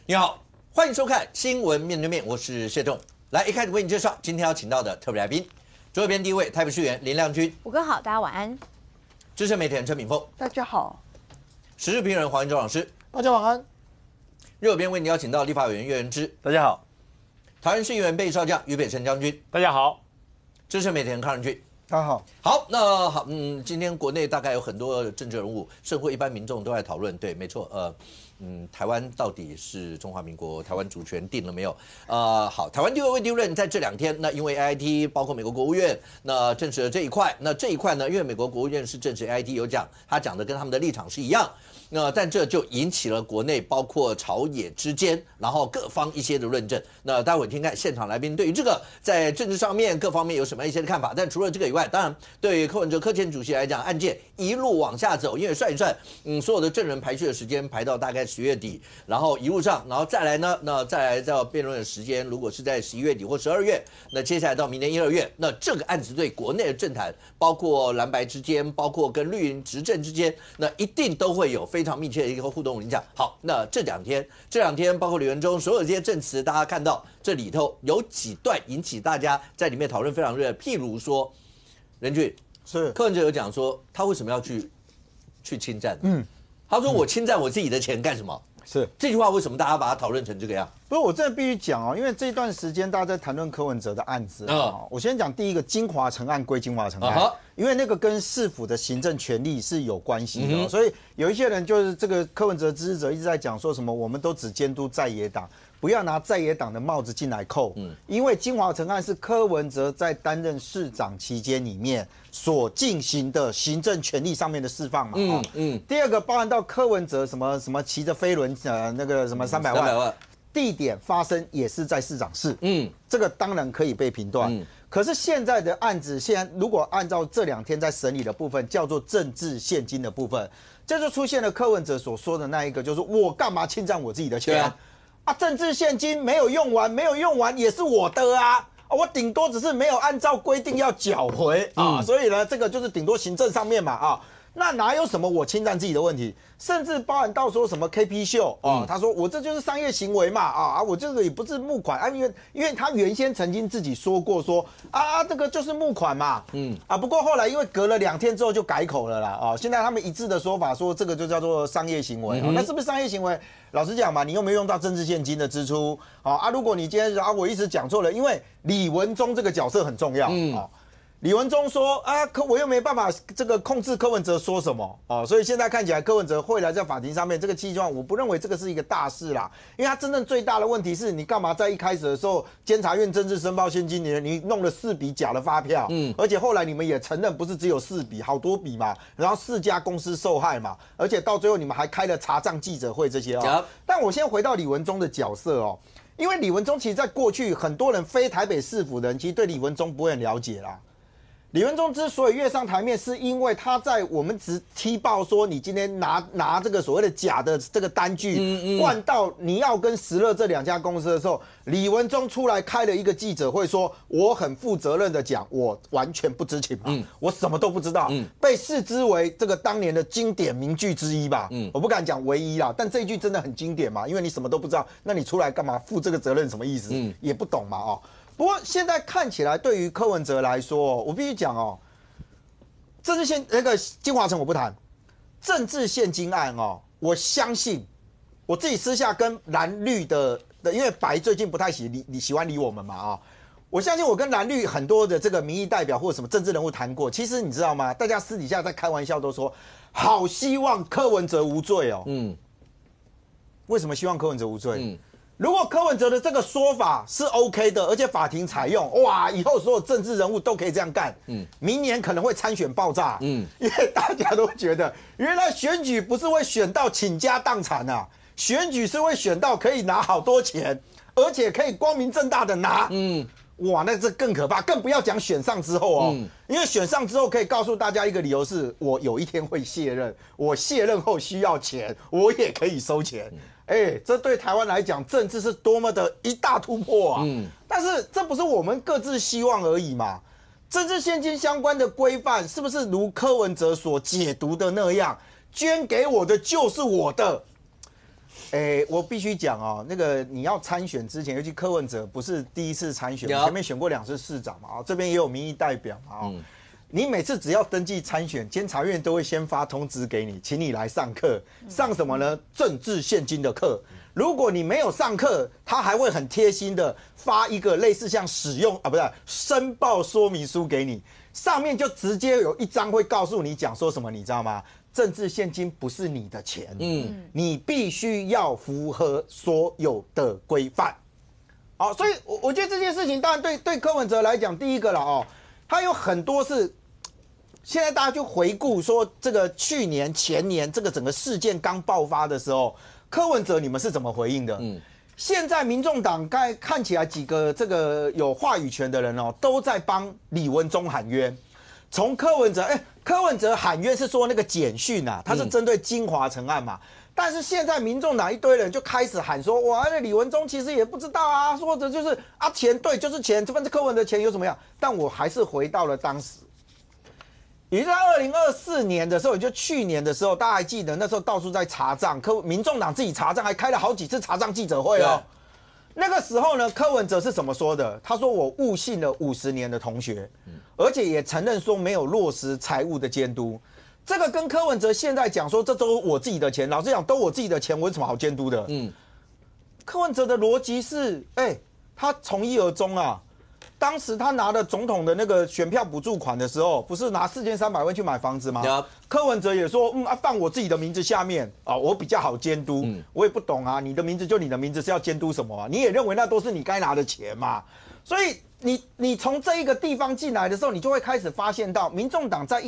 你好，欢迎收看《新闻面对面》，我是谢仲。来，一开始为你介绍今天要请到的特别来宾，左边第一位，台北市议员林亮君。五哥好，大家晚安。资深媒体人陈敏凤。大家好。时事评论人黄仁洲老师。大家晚安。右边为你邀请到立法委员岳元之。大家好。桃园市议员备少将于北辰将军。大家好。资深媒体人康仁俊。大家好。好，那好，今天国内大概有很多政治人物，甚或一般民众都在讨论。对，没错，台湾到底是中华民国台湾主权定了没有？好，台湾第二位第论在这2天，那因为 AIT 包括美国国务院那证实了这一块，那这一块呢，因为美国国务院是证实 AIT 有讲，他讲的跟他们的立场是一样。但这就引起了国内包括朝野之间，然后各方一些的论证。那待会听看现场来宾对于这个在政治上面各方面有什么一些的看法。但除了这个以外，当然对于柯文哲柯前主席来讲，案件一路往下走，因为算一算，所有的证人排序的时间排到大概10月底，然后一路上，然后再来呢，那再来到辩论的时间，如果是在11月底或12月，那接下来到明年1、2月，那这个案子对国内的政坛，包括蓝白之间，包括跟绿营执政之间，那一定都会有非常密切的一个互动影响。好，那这两天包括李元忠所有这些证词，大家看到这里头有几段引起大家在里面讨论非常热烈，譬如说，任俊是柯文哲有讲说他为什么要去侵占？他说我侵占我自己的钱干什么？是这句话为什么大家把它讨论成这个样？不是，我真的必须讲哦，因为这一段时间大家在谈论柯文哲的案子我先讲第一个金华城案归金华城案，因为那个跟市府的行政权力是有关系的所以有一些人就是这个柯文哲支持者一直在讲说什么，我们都只监督在野党，不要拿在野党的帽子进来扣。因为金华城案是柯文哲在担任市长期间里面所进行的行政权力上面的释放嘛。第二个包含到柯文哲什么骑着飞轮那个什么300万。地点发生也是在市长室，这个当然可以被评断。可是现在的案子，现在如果按照这2天在审理的部分，叫做政治现金的部分，这就出现了柯文哲所说的那一个，就是我干嘛侵占我自己的钱政治现金没有用完也是我的啊。我顶多只是没有按照规定要缴回所以呢，这个就是顶多行政上面嘛那哪有什么我侵占自己的问题？甚至包含到说什么 KP 秀他说我这就是商业行为嘛我这个也不是募款因为他原先曾经自己说过说这个就是募款嘛不过后来因为隔了2天之后就改口了啦现在他们一致的说法说这个就叫做商业行为那是不是商业行为？老实讲嘛，你又没有用到政治现金的支出如果你今天我一直讲错了，因为李文忠这个角色很重要李文忠说我又没办法这个控制柯文哲说什么所以现在看起来柯文哲会来在法庭上面这个7万，我不认为这个是一个大事啦，因为他真正最大的问题是你干嘛在一开始的时候监察院政治申报现金你弄了4笔假的发票而且后来你们也承认不是只有4笔，好多笔嘛，然后4家公司受害嘛，而且到最后你们还开了查账记者会这些但我先回到李文忠的角色因为李文忠其实在过去很多人非台北市府的人其实对李文忠不会很了解啦。李文忠之所以跃上台面，是因为他在我们只踢爆说你今天拿这个所谓的假的这个单据灌到尼奥跟时乐这2家公司的时候，李文忠出来开了一个记者会说，我很负责任的讲，我完全不知情我什么都不知道被视之为这个当年的经典名句之一吧我不敢讲唯一啦，但这一句真的很经典嘛，因为你什么都不知道，那你出来干嘛负这个责任什么意思也不懂嘛不过现在看起来，对于柯文哲来说我必须讲政治那个金华城我不谈，政治现金案我相信我自己私下跟蓝绿的，因为白最近不太喜欢理我们嘛我相信我跟蓝绿很多的这个民意代表或者什么政治人物谈过，其实你知道吗？大家私底下在开玩笑都说，好希望柯文哲无罪为什么希望柯文哲无罪？如果柯文哲的这个说法是 OK 的，而且法庭采用，哇，以后所有政治人物都可以这样干，明年可能会参选爆炸，因为大家都觉得，原来选举不是会选到倾家荡产选举是会选到可以拿好多钱，而且可以光明正大的拿，哇，那这更可怕，更不要讲选上之后因为选上之后可以告诉大家一个理由是，我有一天会卸任，我卸任后需要钱，我也可以收钱。这对台湾来讲，政治是多么的一大突破但是这不是我们各自希望而已嘛？政治现金相关的规范，是不是如柯文哲所解读的那样，捐给我的就是我的？我必须讲哦，那个你要参选之前，尤其柯文哲不是第一次参选，前面选过2次市长嘛，这边也有民意代表嘛，你每次只要登记参选，监察院都会先发通知给你，请你来上课，上什么呢？政治现金的课。如果你没有上课，他还会很贴心的发一个类似像申报说明书给你，上面就直接有一张会告诉你讲说什么，你知道吗？政治现金不是你的钱，你必须要符合所有的规范。好，所以我觉得这件事情当然对柯文哲来讲，第一个了他有很多是。现在大家就回顾说，这个去年、前年这个整个事件刚爆发的时候，柯文哲你们是怎么回应的？现在民众党看起来几个这个有话语权的人都在帮李文忠喊冤。从柯文哲喊冤是说那个简讯啊，他是针对金华城案嘛。但是现在民众党一堆人就开始喊说，哇，那李文忠其实也不知道啊，说的就是钱对就是钱，这份是柯文哲钱有什么样？但我还是回到了当时。也在2024年的时候，也就去年的时候，大家还记得那时候到处在查账，民众党自己查账，还开了好几次查账记者会哦。那个时候呢，柯文哲是怎么说的？他说我误信了50年的同学，而且也承认说没有落实财务的监督。这个跟柯文哲现在讲说这都我自己的钱，老实讲都我自己的钱，我有什么好监督的？柯文哲的逻辑是，他从一而终啊。当时他拿了总统的那个选票补助款的时候，不是拿4300万去买房子吗？柯文哲也说，放我自己的名字下面啊，我比较好监督。我也不懂啊，你的名字就你的名字是要监督什么啊？你也认为那都是你该拿的钱嘛？所以你从这一个地方进来的时候，你就会开始发现到，民众党在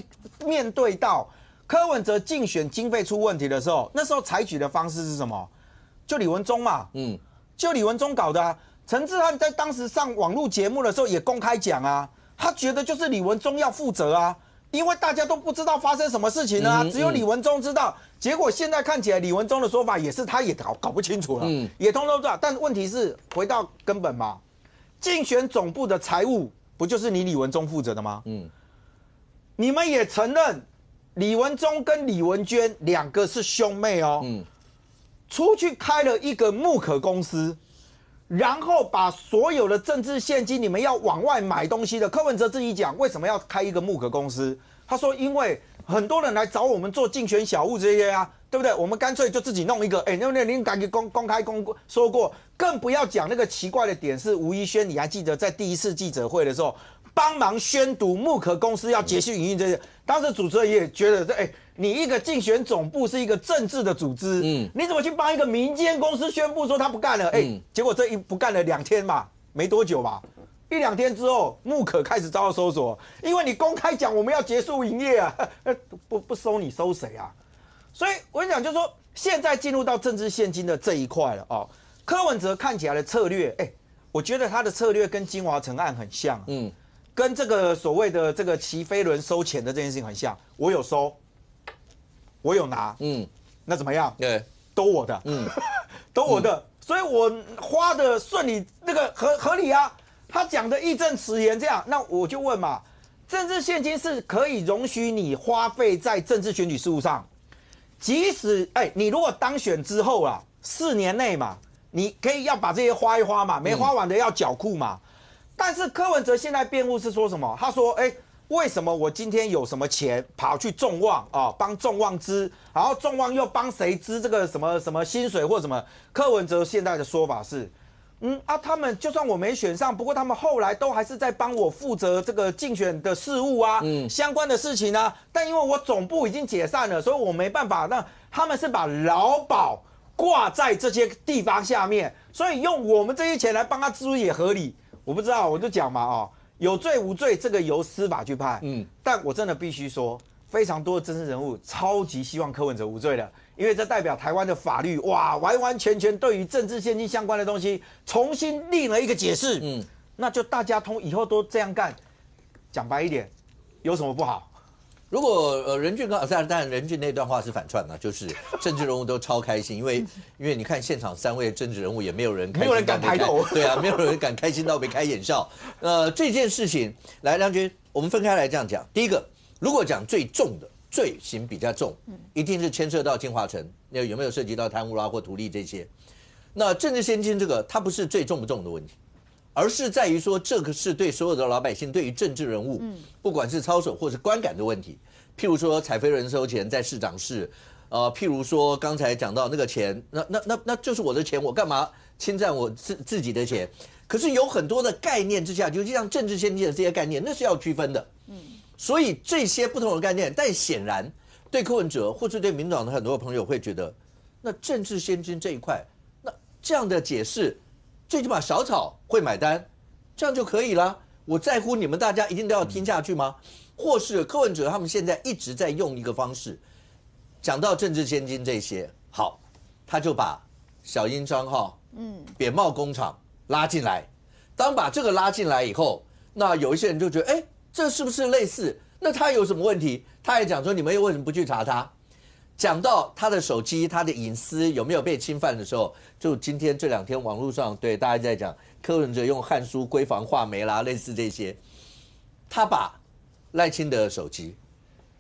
面对到柯文哲竞选经费出问题的时候，那时候采取的方式是什么？就李文忠嘛，就李文忠搞的啊。陈智菡在当时上网络节目的时候也公开讲啊，他觉得就是李文忠要负责啊，因为大家都不知道发生什么事情啊，只有李文忠知道。结果现在看起来，李文忠的说法也是他也搞不清楚了，也通通知道。但问题是回到根本嘛，竞选总部的财务不就是你李文忠负责的吗？你们也承认李文忠跟李文娟2个是兄妹哦，出去开了一个木可公司。然后把所有的政治现金，你们要往外买东西的，柯文哲自己讲，为什么要开一个木可公司？他说，因为很多人来找我们做竞选小物这些啊，对不对？我们干脆就自己弄一个。那您赶紧公开说过，更不要讲那个奇怪的点是吴怡轩，你还记得在第1次记者会的时候，帮忙宣读木可公司要结束营运这些，当时主持人也觉得你一个竞选总部是一个政治的组织，你怎么去帮一个民间公司宣布说他不干了？结果这不干了2天嘛，没多久吧，1-2天之后，木可开始遭到搜索，因为你公开讲我们要结束营业啊，不收你收谁啊？所以我跟你讲，就是说现在进入到政治现金的这一块了哦。柯文哲看起来的策略，我觉得他的策略跟金华城案很像，跟这个所谓的这个骑飞轮收钱的这件事情很像，我有收。我有拿，那怎么样？对，都我的，都我的，所以我花的顺理那个合理啊。他讲的义正辞严这样，那我就问嘛，政治现金是可以容许你花费在政治选举事务上，即使你如果当选之后啊，4年内嘛，你可以要把这些花一花嘛，没花完的要缴库嘛。但是柯文哲现在辩护是说什么？他说，为什么我今天有什么钱跑去众望啊，帮众望支，然后众望又帮谁支这个什么薪水或什么？柯文哲现在的说法是，他们就算我没选上，不过他们后来都还是在帮我负责这个竞选的事务啊，相关的事情啊。但因为我总部已经解散了，所以我没办法让他们是把劳保挂在这些地方下面，所以用我们这些钱来帮他支也合理。我不知道，我就讲嘛有罪无罪，这个由司法去判。但我真的必须说，非常多的政治人物超级希望柯文哲无罪的，因为这代表台湾的法律完完全全对于政治现金相关的东西重新另了一个解释。那就大家以后都这样干，讲白一点，有什么不好？如果任俊当然任俊那段话是反串嘛，就是政治人物都超开心，因为你看现场3位政治人物也没有人敢抬头，对啊，没有人敢开心到被开眼笑。这件事情来，梁军，我们分开来这样讲。第一个，如果讲最重的罪行比较重，一定是牵涉到金华城。那有没有涉及到贪污啦或图利这些？那政治现金这个，它不是最重不重的问题，而是在于说这个是对所有的老百姓，对于政治人物，不管是操守或是观感的问题。譬如说踩飞轮收钱在市长室，譬如说刚才讲到那个钱，那就是我的钱，我干嘛侵占我自己的钱？可是有很多的概念之下，尤其像政治现金的这些概念，那是要区分的。所以这些不同的概念，但显然对柯文哲或是对民进党的很多朋友会觉得，那政治现金这一块，那这样的解释，最起码小草会买单，这样就可以了。我在乎你们大家一定都要听下去吗？或是柯文哲他们现在一直在用一个方式，讲到政治现金这些，好，他就把小英商号、扁帽工厂拉进来。当把这个拉进来以后，那有一些人就觉得，这是不是类似？那他有什么问题？他也讲说，你们又为什么不去查他？讲到他的手机、他的隐私有没有被侵犯的时候，就今天这2天网络上对大家在讲柯文哲用汉书闺房画眉啦，类似这些。他把赖清德的手机、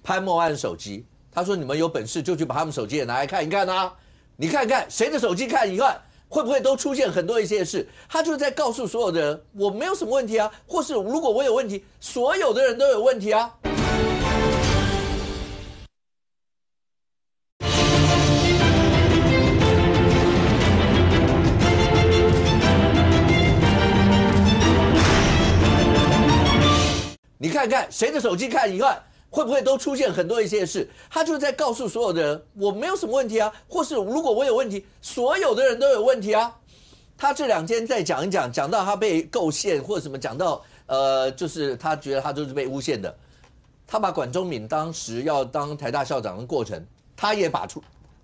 潘孟安手机，他说你们有本事就去把他们手机也拿来看一看啊！你看看谁的手机看一看，会不会都出现很多一些事？他就在告诉所有的人，我没有什么问题啊，或是如果我有问题，所有的人都有问题啊。你看看谁的手机看一看，会不会都出现很多一些事？他就在告诉所有的人，我没有什么问题啊，或是如果我有问题，所有的人都有问题啊。他这2天再讲一讲，讲到他被构陷或者什么，讲到就是他觉得他就是被诬陷的。他把管中闵当时要当台大校长的过程，他也把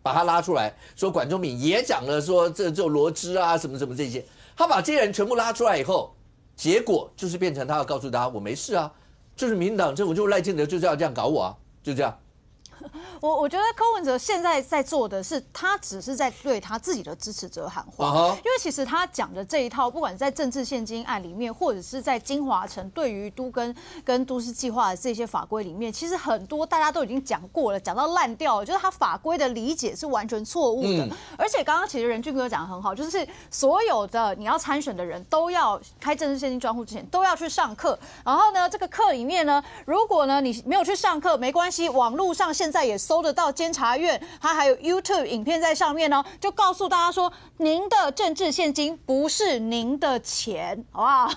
他拉出来，说管中闵也讲了说这罗织啊什么什么这些，他把这些人全部拉出来以后，结果就是变成他要告诉大家我没事啊。就是民进党政府，就是赖清德就是要这样搞我啊，就这样。我觉得柯文哲现在在做的是，他只是在对他自己的支持者喊话，因为其实他讲的这一套，不管在政治现金案里面，或者是在金华城对于跟都市计划的这些法规里面，其实很多大家都已经讲过了，讲到烂掉了，就是他法规的理解是完全错误的。而且刚刚其实任俊哥讲得很好，就是所有的你要参选的人都要开政治现金专户之前都要去上课，然后呢，这个课里面呢，如果呢你没有去上课没关系，网络上现在也搜得到监察院，它还有 YouTube 影片在上面呢，就告诉大家说，您的政治现金不是您的钱，好不好？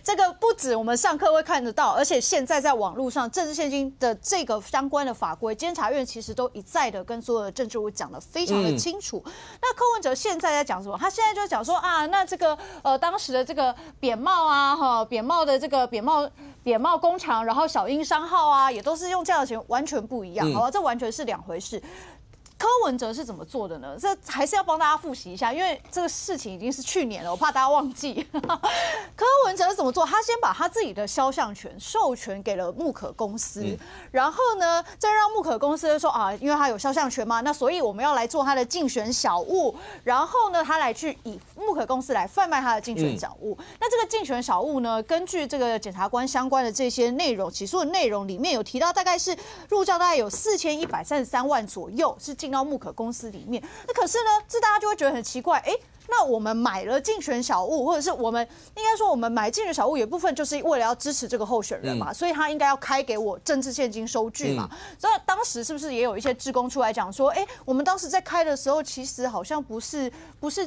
这个不止我们上课会看得到，而且现在在网络上政治现金的这个相关的法规，监察院其实都一再的跟所有的政治人物讲得非常的清楚。那柯文哲现在在讲什么？他现在就讲说啊，那这个当时的这个扁帽啊，扁帽的这个扁帽工厂，然后小英商号啊，也都是用这样的钱，完全不一样，好吧？这完全是2回事。柯文哲是怎么做的呢？这还是要帮大家复习一下，因为这个事情已经是去年了，我怕大家忘记。柯文哲是怎么做？他先把他自己的肖像权授权给了木可公司，然后呢，再让木可公司说啊，因为他有肖像权嘛，那所以我们要来做他的竞选小物，然后呢，他来去以木可公司来贩卖他的竞选小物。那这个竞选小物呢，根据这个检察官相关的这些内容，起诉的内容里面有提到，大概是入账大概有4133万左右，是进到木可公司里面。那可是呢，这大家就会觉得很奇怪，那我们买了竞选小物，或者是我们应该说我们买竞选小物，有一部分就是为了要支持这个候选人嘛，所以他应该要开给我政治现金收据嘛。所以当时是不是也有一些志工出来讲说，我们当时在开的时候，其实好像不是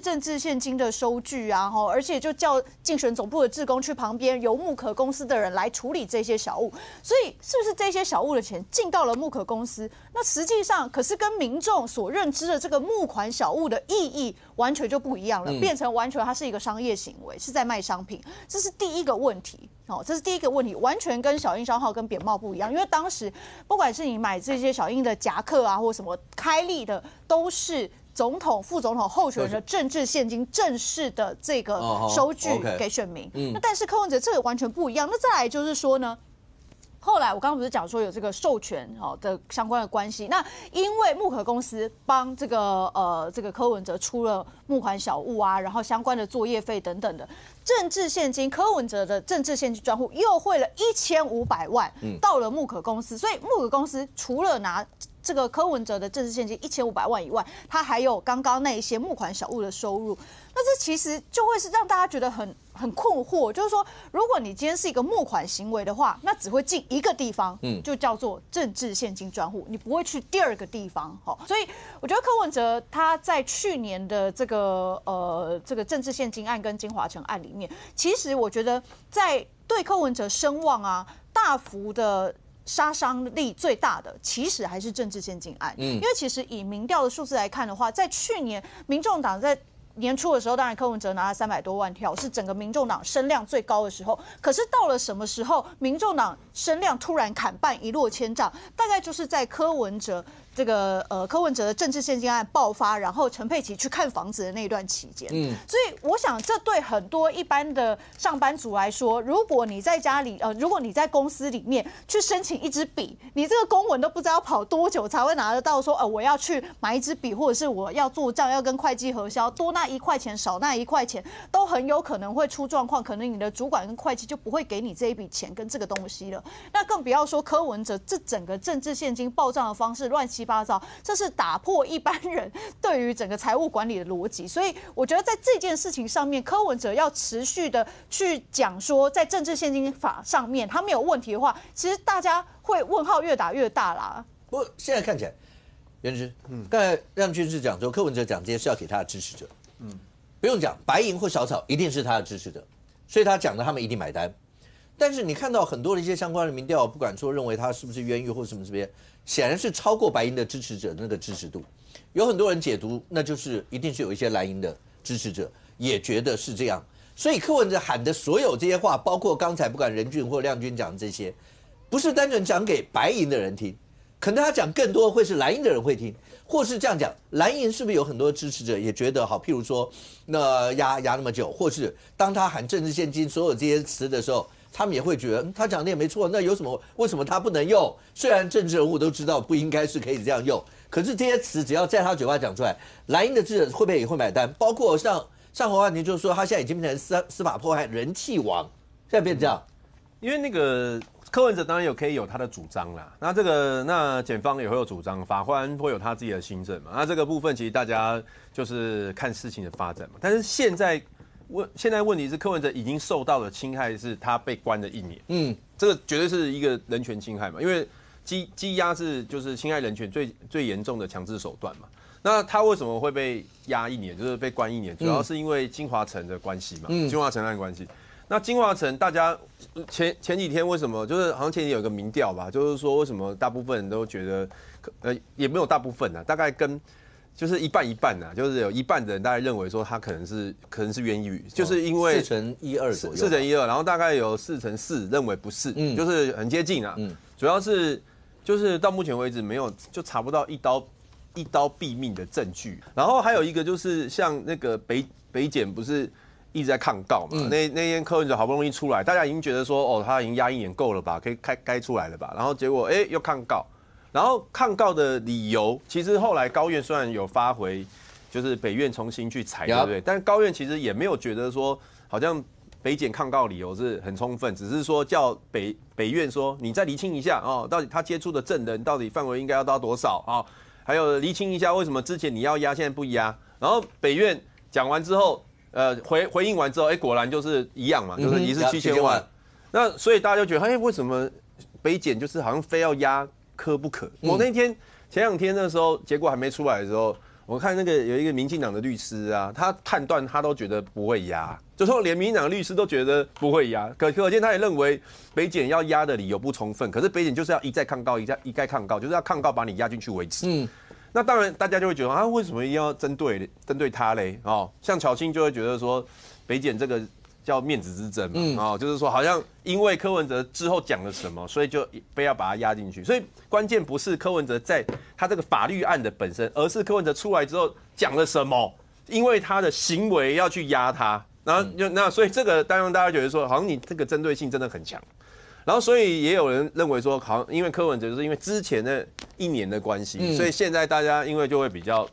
政治现金的收据啊，而且就叫竞选总部的志工去旁边由木可公司的人来处理这些小物，所以是不是这些小物的钱进到了木可公司？那实际上可是跟民众所认知的这个募款小物的意义完全就不一样了，变成完全它是一个商业行为，是在卖商品，这是第一个问题。这是第一个问题，完全跟小英商号跟扁帽不一样，因为当时不管是你买这些小英的夹克啊，或什么开立的，都是总统、副总统候选人的政治现金正式的这个收据给选民。那但是柯文哲这个完全不一样。那再来就是说呢，后来我刚刚不是讲说有这个授权的相关的关系，那因为木可公司帮这个柯文哲出了募款小物啊，然后相关的作业费等等的政治现金，柯文哲的政治现金专户又汇了1500万到了木可公司，所以木可公司除了拿这个柯文哲的政治现金1500万以外，他还有刚刚那一些募款小物的收入。那这其实就会是让大家觉得很困惑，就是说，如果你今天是一个募款行为的话，那只会进一个地方，就叫做政治现金专户，你不会去第二个地方。所以我觉得柯文哲他在去年的这个政治现金案跟金华城案里面，其实我觉得在对柯文哲声望啊大幅的杀伤力最大的，其实还是政治现金案。因为其实以民调的数字来看的话，在去年民众党在年初的时候，当然柯文哲拿了300多万票，是整个民众党声量最高的时候。可是到了什么时候，民众党声量突然砍半一落千丈？大概就是在柯文哲的政治现金案爆发，然后陈佩琪去看房子的那一段期间。所以我想这对很多一般的上班族来说，如果你在家里如果你在公司里面去申请一支笔，你这个公文都不知道要跑多久才会拿得到说我要去买一支笔，或者是我要做账要跟会计核销，多那1块钱少那1块钱都很有可能会出状况，可能你的主管跟会计就不会给你这一笔钱跟这个东西了。那更不要说柯文哲这整个政治现金报账的方式乱七八糟，这是打破一般人对于整个财务管理的逻辑。所以我觉得在这件事情上面，柯文哲要持续的去讲说，在政治现金法上面他没有问题的话，其实大家会问号越打越大啦。不过现在看起来，元之，刚才让军士讲说，柯文哲讲这些是要给他的支持者，不用讲，白银或小草一定是他的支持者，所以他讲的他们一定买单。但是你看到很多的一些相关的民调，不管说认为他是不是冤狱或什么这边，显然是超过白银的支持者的那个支持度。有很多人解读，那就是一定是有一些蓝营的支持者也觉得是这样。所以柯文哲喊的所有这些话，包括刚才不管任俊或亮君讲的这些，不是单纯讲给白银的人听，可能他讲更多会是蓝营的人会听，或是这样讲，蓝营是不是有很多支持者也觉得好，譬如说那压那么久，或是当他喊政治现金所有这些词的时候，他们也会觉得他讲的也没错，那有什么？为什么他不能用？虽然政治人物都知道不应该是可以这样用，可是这些词只要在他嘴巴讲出来，蓝营的支持者会不会也会买单？包括像侯汉廷就说他现在已经变成司法迫害人气王，现在变成这样，因为那个柯文哲当然可以有他的主张啦，那检方也会有主张，法官会有他自己的心证嘛。那这个部分其实大家就是看事情的发展嘛。但是现在问题是柯文哲已经受到的侵害是他被关了1年，这个绝对是一个人权侵害嘛，因为羁押是就是侵害人权最严重的强制手段嘛。那他为什么会被押1年，就是被关1年，主要是因为金华城的关系嘛，金华城案的关系。那金华城大家前几天为什么就是好像前几天有一个民调吧，就是说为什么大部分人都觉得也没有大部分啊，大概跟就是一半啊，就是有一半的人大概认为说他可能是冤狱，就是因为4:1:2左右，4:1:2，然后大概有4:4认为不是，就是很接近啊。主要是就是到目前为止没有就查不到一刀毙命的证据。然后还有一个就是像那个北检不是一直在抗告嘛，那天柯文哲好不容易出来，大家已经觉得说他已经押1年够了吧，可以该出来了吧，然后结果又抗告。然后抗告的理由，其实后来高院虽然有发回，就是北院重新去裁，对不对？但是高院其实也没有觉得说，好像北检抗告理由是很充分，只是说叫北院说你再厘清一下到底他接触的证人到底范围应该要到多少啊？还有厘清一下为什么之前你要押，现在不押？然后北院讲完之后，回应完之后，果然就是一样嘛，就是一是7000万。那所以大家就觉得，为什么北检就是好像非要押？可不可？我那天前2天的时候，结果还没出来的时候，我看那个有一个民进党的律师啊，他判断他都觉得不会押，就说连民进党的律师都觉得不会押，可见他也认为北检要押的理由不充分。可是北检就是要一再抗告，一再抗告，就是要抗告把你押进去为止。那当然大家就会觉得为什么一定要针对他嘞？像巧芯就会觉得说北检这个叫面子之争嘛，就是说好像因为柯文哲之后讲了什么，所以就非要把他压进去。所以关键不是柯文哲在他这个法律案的本身，而是柯文哲出来之后讲了什么，因为他的行为要去压他，然后所以这个当然大家觉得说，好像你这个针对性真的很强。然后所以也有人认为说，好像因为柯文哲就是因为之前的1年的关系，所以现在大家因为就会比较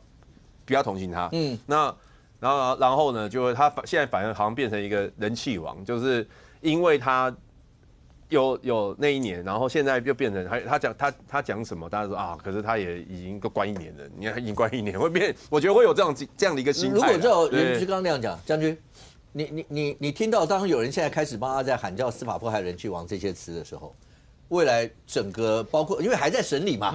同情他。然后呢，就他现在反而好像变成一个人气王，就是因为他有那一年，然后现在就变成他讲什么，大家说啊，可是他也已经都关1年了，你看已经关1年，会变，我觉得会有这样的一个心态。如果照袁志刚那样讲，将军，你听到当有人现在开始帮他在喊叫司法迫害人气王这些词的时候，未来整个包括因为还在审理嘛，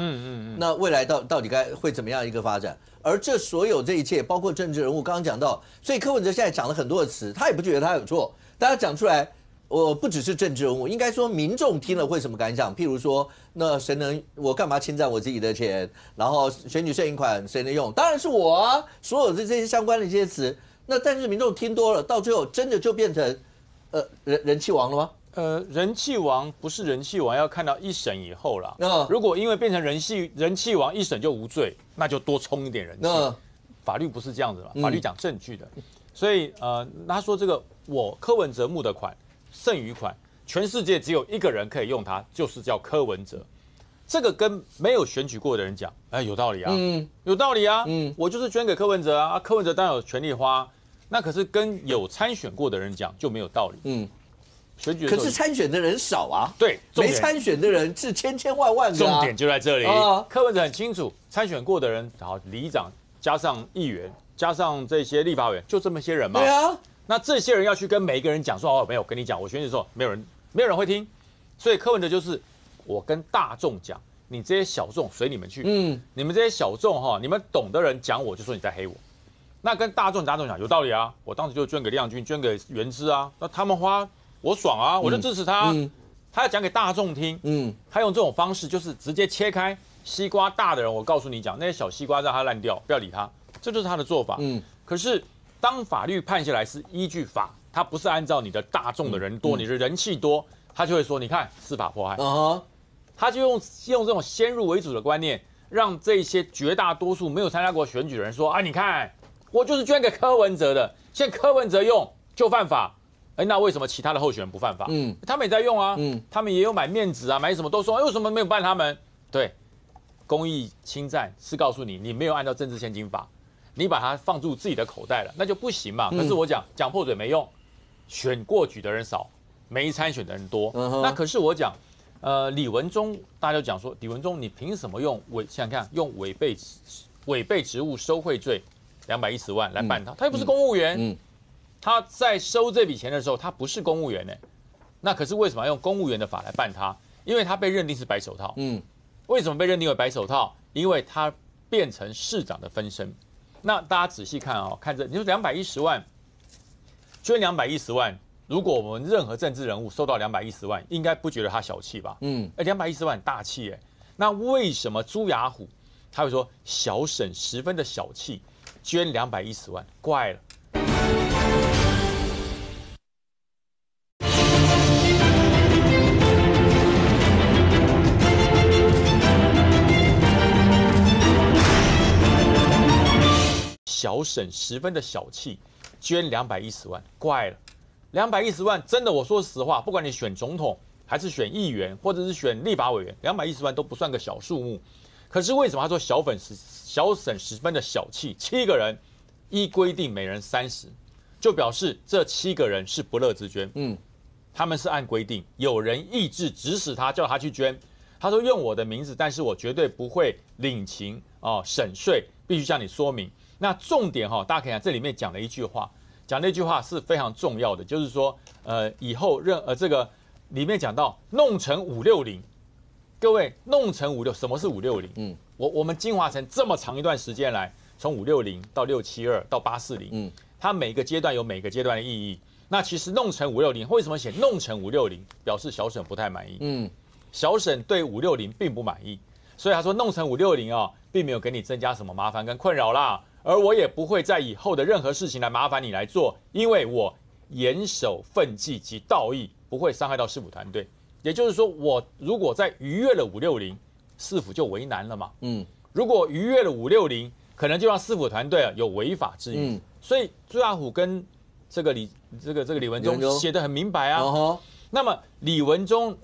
那未来到底会怎么样一个发展？而这所有这一切，包括政治人物，刚刚讲到，所以柯文哲现在讲了很多的词，他也不觉得他有错，大家讲出来。我不只是政治人物，应该说民众听了会什么感想？譬如说，那谁能我干嘛侵占我自己的钱？然后选举摄影款谁能用？当然是我啊！所有的这些相关的这些词，那但是民众听多了，到最后真的就变成人气王了吗？人气王不是人气王，要看到一审以后啦。如果因为变成人气王，一审就无罪，那就多冲一点人气。法律不是这样子嘛，法律讲证据的。所以他说这个我柯文哲募的款。剩余款，全世界只有一个人可以用它，就是叫柯文哲。这个跟没有选举过的人讲，哎，有道理啊，有道理啊，我就是捐给柯文哲啊，柯文哲当然有权利花。那可是跟有参选过的人讲就没有道理，选举可是参选的人少啊，对，没参选的人是千万个、啊。重点就在这里，柯文哲很清楚，参选过的人，好，里长加上议员，加上这些立法委员，就这么些人嘛。对啊。那这些人要去跟每一个人讲说哦，没有，我跟你讲，我选举的时候没有人会听，所以柯文哲就是我跟大众讲，你这些小众随你们去，你们这些小众哈，你们懂的人讲我就说你在黑我，那跟大众讲有道理啊，我当时就捐给亮君，捐给元之啊，那他们花我爽啊，我就支持他，他要讲给大众听，他用这种方式就是直接切开西瓜大的人，我告诉你讲，那些小西瓜让它烂掉，不要理他，这就是他的做法，可是。当法律判下来是依据法，它不是按照你的大众的人多，你的人气多，他就会说，你看司法迫害，他就用这种先入为主的观念，让这些绝大多数没有参加过选举的人说，啊，你看我就是捐给柯文哲的，现在柯文哲用就犯法，哎，那为什么其他的候选人不犯法？他们也在用啊，他们也有买面子啊，买什么都说，为什么没有办他们？对，公益侵占是告诉你，你没有按照政治献金法。你把它放入自己的口袋了，那就不行嘛。可是我讲破嘴没用，选过举的人少，没参选的人多。那可是我讲，李文忠，大家就讲说，李文忠你凭什么用想想看，用违背职务收贿罪210万来办他？他又不是公务员，他在收这笔钱的时候，他不是公务员呢。那可是为什么要用公务员的法来办他？因为他被认定是白手套。为什么被认定为白手套？因为他变成市长的分身。那大家仔细看啊，看这，你说210万，捐210万，如果我们任何政治人物收到210万，应该不觉得他小气吧？210万很大气哎。那为什么朱雅虎他会说小沈十分的小气，捐210万？怪了。小沈十分的小气，捐210万，怪了。210万真的，我说实话，不管你选总统还是选议员，或者是选立法委员，210万都不算个小数目。可是为什么他说小沈十分的小气？7个人，依规定每人30，就表示这7个人是不乐之捐。他们是按规定，有人意志指使他，叫他去捐。他说用我的名字，但是我绝对不会领情省税，必须向你说明。那重点大家可以看这里面讲了一句话，讲那句话是非常重要的，就是说，以后这个里面讲到弄成560，各位弄成56，什么是560？我们金华城这么长一段时间来，从560到672到840，它每个阶段有每个阶段的意义。那其实弄成560，为什么写弄成560？表示小沈不太满意。小沈对560并不满意，所以他说弄成560并没有给你增加什么麻烦跟困扰啦。而我也不会在以后的任何事情来麻烦你来做，因为我严守分纪及道义，不会伤害到市府团队。也就是说，我如果在逾越了560，市府就为难了嘛。如果逾越了560，可能就让市府团队有违法之虞。所以朱亚虎跟这个李文忠写得很明白啊。那么李文忠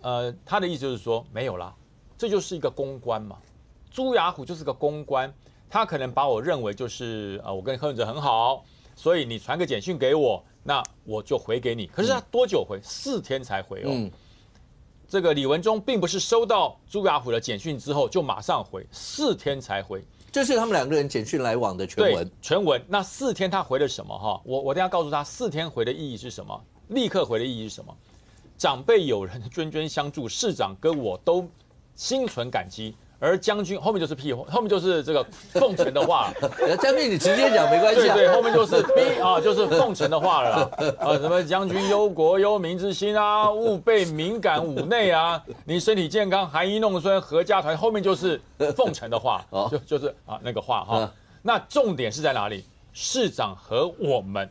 他的意思就是说没有啦，这就是一个公关嘛。朱亚虎就是个公关。他可能把我认为就是我跟柯文哲很好，所以你传个简讯给我，那我就回给你。可是他多久回？4天才回这个李文忠并不是收到朱雅虎的简讯之后就马上回，4天才回。这是他们2个人简讯来往的全文。全文。那4天他回了什么？哈，我等一下告诉他4天回的意义是什么，立刻回的意义是什么。长辈友人谆谆相助，市长跟我都心存感激。而将军后面就是屁话，后面就是这个奉承的话。将军你直接讲没关系。对，后面就是就是奉承的话了啦。什么将军忧国忧民之心啊，勿被敏感忤内啊，你身体健康，含饴弄孙，阖家团。后面就是奉承的话，就是那个话哈。那重点是在哪里？市长和我们，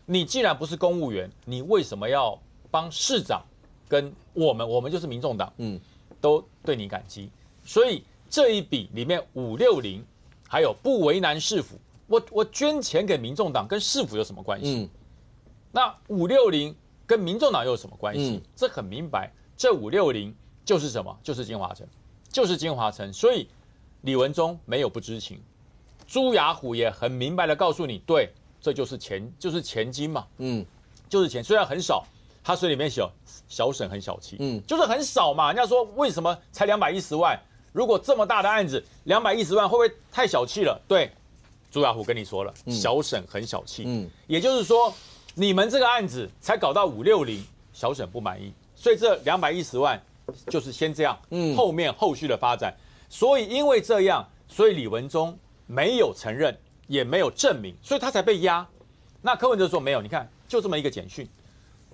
你既然不是公务员，你为什么要帮市长跟我们就是民众党，都对你感激。所以这一笔里面560，还有不为难市府，我捐钱给民众党跟市府有什么关系？那560跟民众党又有什么关系？这很明白，这560就是什么？就是金华城，就是金华城。所以李文忠没有不知情，朱雅虎也很明白的告诉你，对，这就是钱，就是钱金嘛，就是钱，虽然很少。他水里面写小沈很小气，就是很少嘛。人家说为什么才210万？如果这么大的案子，210万会不会太小气了？对，朱雅虎跟你说了，小沈很小气。也就是说，你们这个案子才搞到560，小沈不满意，所以这210万就是先这样，后续的发展。所以因为这样，所以李文忠没有承认，也没有证明，所以他才被压。那柯文哲说没有，你看就这么一个简讯，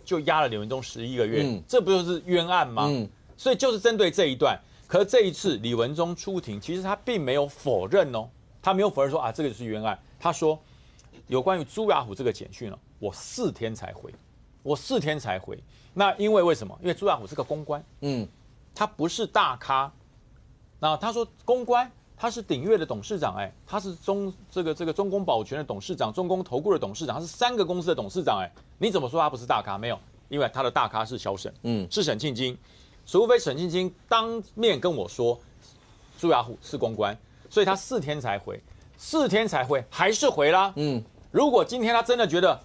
就压了李文忠11个月，这不就是冤案吗？所以就是针对这一段。可是这一次李文忠出庭，其实他并没有否认哦，他没有否认说这个就是冤案。他说有关于朱雅虎这个简讯我4天才回，那因为什么？因为朱雅虎是个公关，他不是大咖。那他说公关，他是鼎越的董事长，他是这个中公保全的董事长，中公投顾的董事长，他是3个公司的董事长，你怎么说他不是大咖？没有，因为他的大咖是小沈，是沈庆京。除非沈庆京当面跟我说朱雅虎是公关，所以他4天才回，还是回啦。如果今天他真的觉得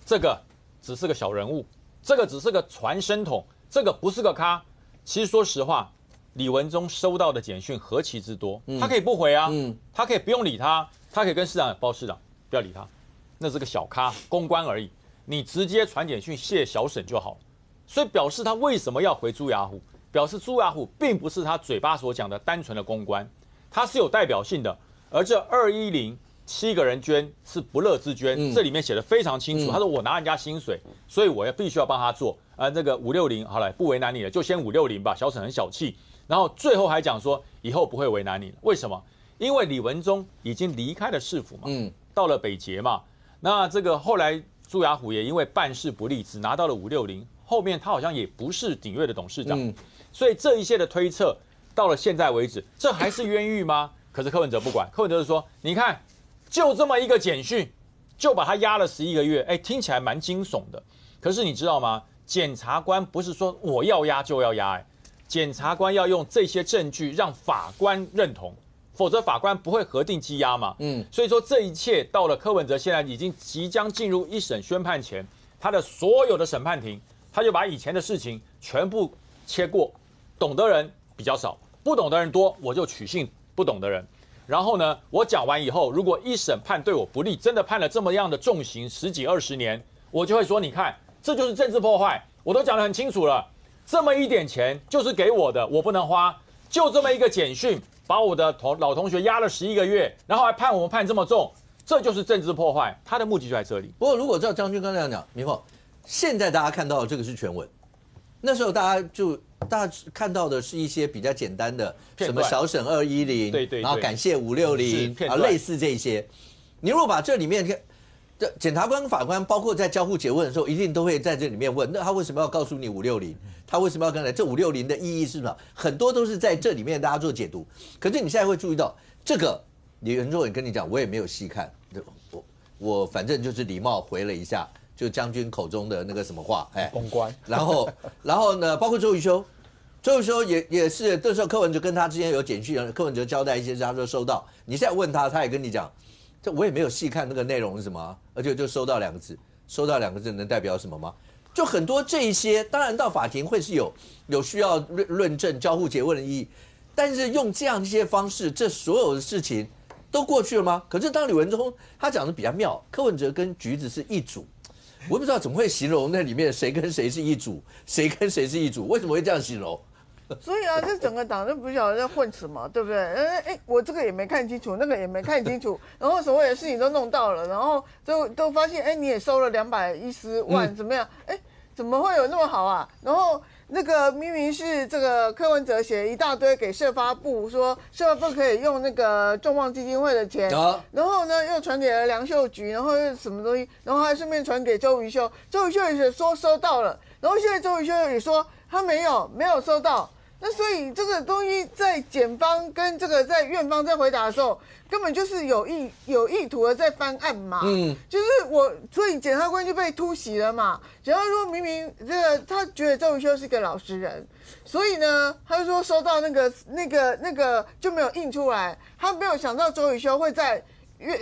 这个只是个小人物，这个只是个传声筒，这个不是个咖，其实说实话，李文忠收到的简讯何其之多，他可以不回啊，他可以不用理他，他可以跟市长报市长不要理他，那是个小咖公关而已，你直接传简讯谢小沈就好。所以表示他为什么要回朱雅虎？表示朱雅虎并不是他嘴巴所讲的单纯的公关，他是有代表性的。而这210 7个人捐是不乐之捐，这里面写的非常清楚。他说我拿人家薪水，所以我也必须要帮他做。这个560好了，不为难你了，就先560吧。小沈很小气，然后最后还讲说以后不会为难你了。为什么？因为李文忠已经离开了市府嘛，到了北捷嘛。那这个后来朱雅虎也因为办事不力，只拿到了560。后面他好像也不是鼎越的董事长，所以这一切的推测到了现在为止，这还是冤狱吗？可是柯文哲不管，柯文哲是说，你看，就这么一个简讯，就把他压了11个月，听起来蛮惊悚的。可是你知道吗？检察官不是说我要压就要压，检察官要用这些证据让法官认同，否则法官不会核定羁押嘛。所以说这一切到了柯文哲现在已经即将进入一审宣判前，他的所有的审判庭。他就把以前的事情全部切过，懂的人比较少，不懂的人多，我就取信不懂的人。然后呢，我讲完以后，如果一审判对我不利，真的判了这么样的重刑10几20年，我就会说，你看，这就是政治破坏，我都讲得很清楚了，这么一点钱就是给我的，我不能花，就这么一个简讯，把我的老同学压了11个月，然后还判我们判这么重，这就是政治破坏，他的目的就在这里。不过如果照将军刚才讲，明凤。现在大家看到的这个是全文，那时候大家看到的是一些比较简单的，什么小沈210，对，然后感谢560，类似这些。你如果把这里面，检察官跟法官，包括在交互诘问的时候，一定都会在这里面问，那他为什么要告诉你560？他为什么要跟来？这560的意义是什么？很多都是在这里面大家做解读。可是你现在会注意到，这个李文忠也跟你讲，我也没有细看，我反正就是礼貌回了一下。就将军口中的那个什么话，公关。然后呢，包括周瑜修也是，那时候柯文哲跟他之间有简讯，柯文哲交代一些，他说收到。你现在问他，他也跟你讲，这我也没有细看那个内容是什么，而且就收到2个字，收到2个字能代表什么吗？就很多这一些，当然到法庭会是有需要论证、交互诘问的意义，但是用这样一些方式，这所有的事情都过去了吗？可是当李文忠他讲的比较妙，柯文哲跟橘子是一组，我不知道怎么会形容那里面谁跟谁是一组，谁跟谁是一组，为什么会这样形容？所以啊，这整个党都不晓得在混什么，对不对？我这个也没看清楚，那个也没看清楚，然后所谓的事情都弄到了，然后都发现，你也收了210万，怎么样？怎么会有那么好啊？然后那个明明是这个柯文哲写一大堆给社发部，说社发部可以用那个众望基金会的钱，然后呢又传给了梁秀菊，然后又什么东西，然后还顺便传给周瑜修，周瑜修也说收到了，然后现在周瑜修也说他没有收到。那所以这个东西在检方跟这个在院方在回答的时候，根本就是有意图的在翻案嘛。就是所以检察官就被突袭了嘛。检察官说明明这个他觉得周瑜修是个老实人，所以呢他就说收到那个就没有印出来，他没有想到周瑜修会在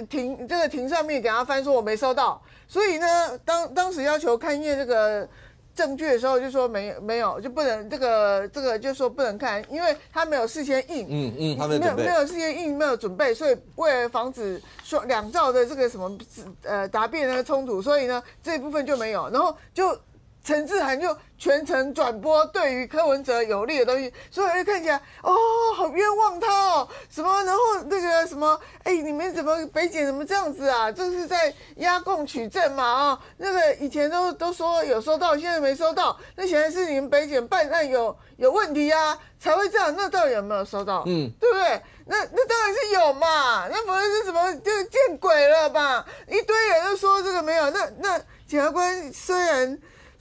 庭上面给他翻说我没收到，所以呢当时要求勘验这个证据的时候就说没有就不能这个就说不能看，因为他没有事先印，他没有事先印，没有准备，所以为了防止说2兆的这个什么答辩那个冲突，所以呢这一部分就没有，然后就陈志涵就全程转播对于柯文哲有利的东西，所以就看起来好冤枉他哦，什么，然后那个什么，你们怎么北检怎么这样子啊？这是在压供取证嘛那个以前都说有收到，现在没收到，那显然是你们北检办案有问题啊，才会这样。那到底有没有收到？对不对？那当然是有嘛，那不是什么就见鬼了吧？一堆人都说这个没有，那检察官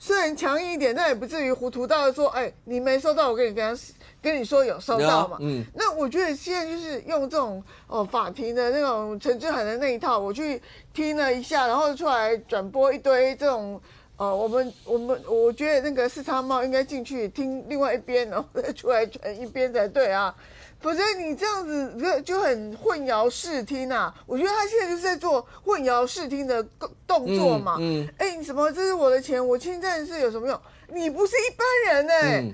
虽然强硬一点，但也不至于糊涂到说，你没收到，我跟你说有收到嘛。那我觉得现在就是用这种法庭的那种陈志涵的那一套，我去听了一下，然后出来转播一堆这种我觉得那个四叉猫应该进去听另外一边，然后再出来转一边才对啊。否则你这样子就很混淆视听啊！我觉得他现在就是在做混淆视听的动作嘛。你什么这是我的钱，我侵占是有什么用？你不是一般人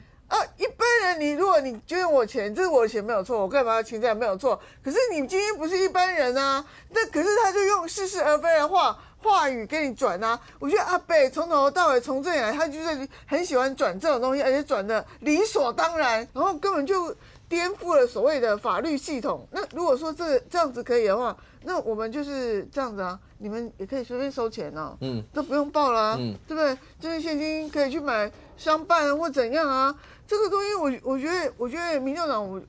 一般人如果你捐我钱，这是我的钱没有错，我干嘛要侵占没有错？可是你今天不是一般人啊，可是他就用似是而非的话语给你转啊！我觉得阿北从头到尾从这里来，他就是很喜欢转这种东西，而且转的理所当然，然后根本就颠覆了所谓的法律系统。那如果说这样子可以的话，那我们就是这样子啊，你们也可以随便收钱啊，都不用报啦，对不对？就是现金可以去买商办或怎样啊。这个东西我觉得民众党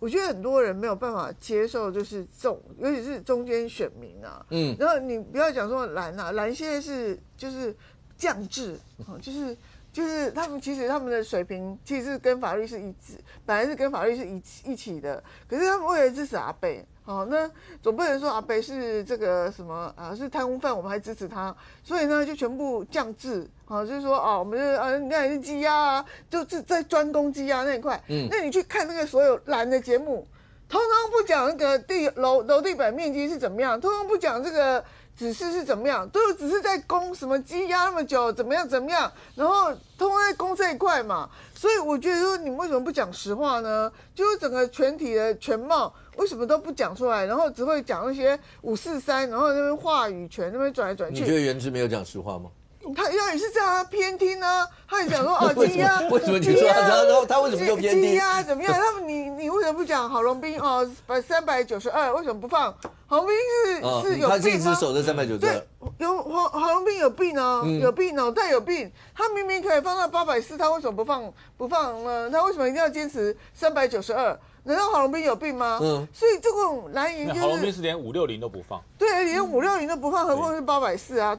我觉得很多人没有办法接受，就是这种，尤其是中间选民啊，然后你不要讲说蓝现在是就是降智，就是他们其实他们的水平其实是跟法律是一致，本来是跟法律是一起的，可是他们为了支持阿北，那总不能说阿北是这个什么是贪污犯，我们还支持他，所以呢就全部降智，就是说我们你看是羁押啊，就是在专攻羁押那一块，那你去看那个所有蓝的节目，通通不讲那个楼地板面积是怎么样，通通不讲这个指示是怎么样，都只是在攻什么羁押那么久怎么样，然后通通在攻这一块嘛。所以我觉得说你们为什么不讲实话呢？就是整个全体的全貌为什么都不讲出来，然后只会讲那些543，然后那边话语权那边转来转去。你觉得原之没有讲实话吗？他也是这样偏听啊，他也讲说羁押，为什么你说然后他为什么就偏听？羁押怎么样？他们你为什么不讲郝龙斌392？为什么不放？郝龙斌是有病吗？他是一直守着392。对，郝龙斌有病啊，有病，脑袋有病。他明明可以放到840，他为什么不放呢？他为什么一定要坚持392？难道郝龙斌有病吗？所以这种蓝营就是郝龙斌是连560都不放，对，连560都不放，何况是840啊？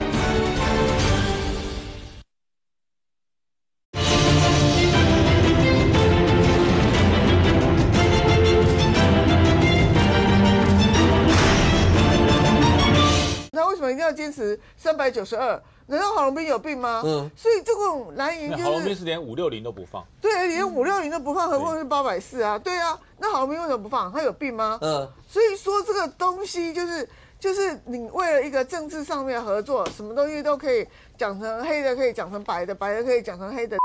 那为什么一定要坚持392？难道郝龙斌有病吗？所以这种蓝营就是郝龙斌是连560都不放，对，连560都不放，何况是840啊？对啊，那郝龙斌为什么不放？他有病吗？所以说这个东西就是就是你为了一个政治上面的合作，什么东西都可以讲成黑的，可以讲成白的，白的可以讲成黑的，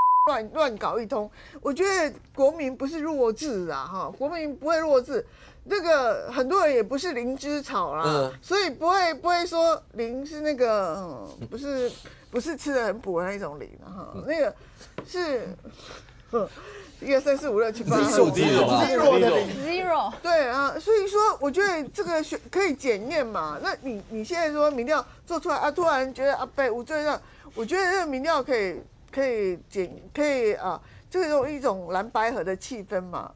乱搞一通。我觉得国民不是弱智啊，哈，国民不会弱智。那个很多人也不是灵芝草啦，所以不会说灵是那个，不是吃的很补的那种灵哈，那个是1、2、3、4、5、6、7、8 zero 对啊，所以说我觉得这个可以检验嘛。那你现在说民调做出来啊，突然觉得阿伯无罪了，我觉得这个民调可以啊。这种一种蓝白合的气氛嘛，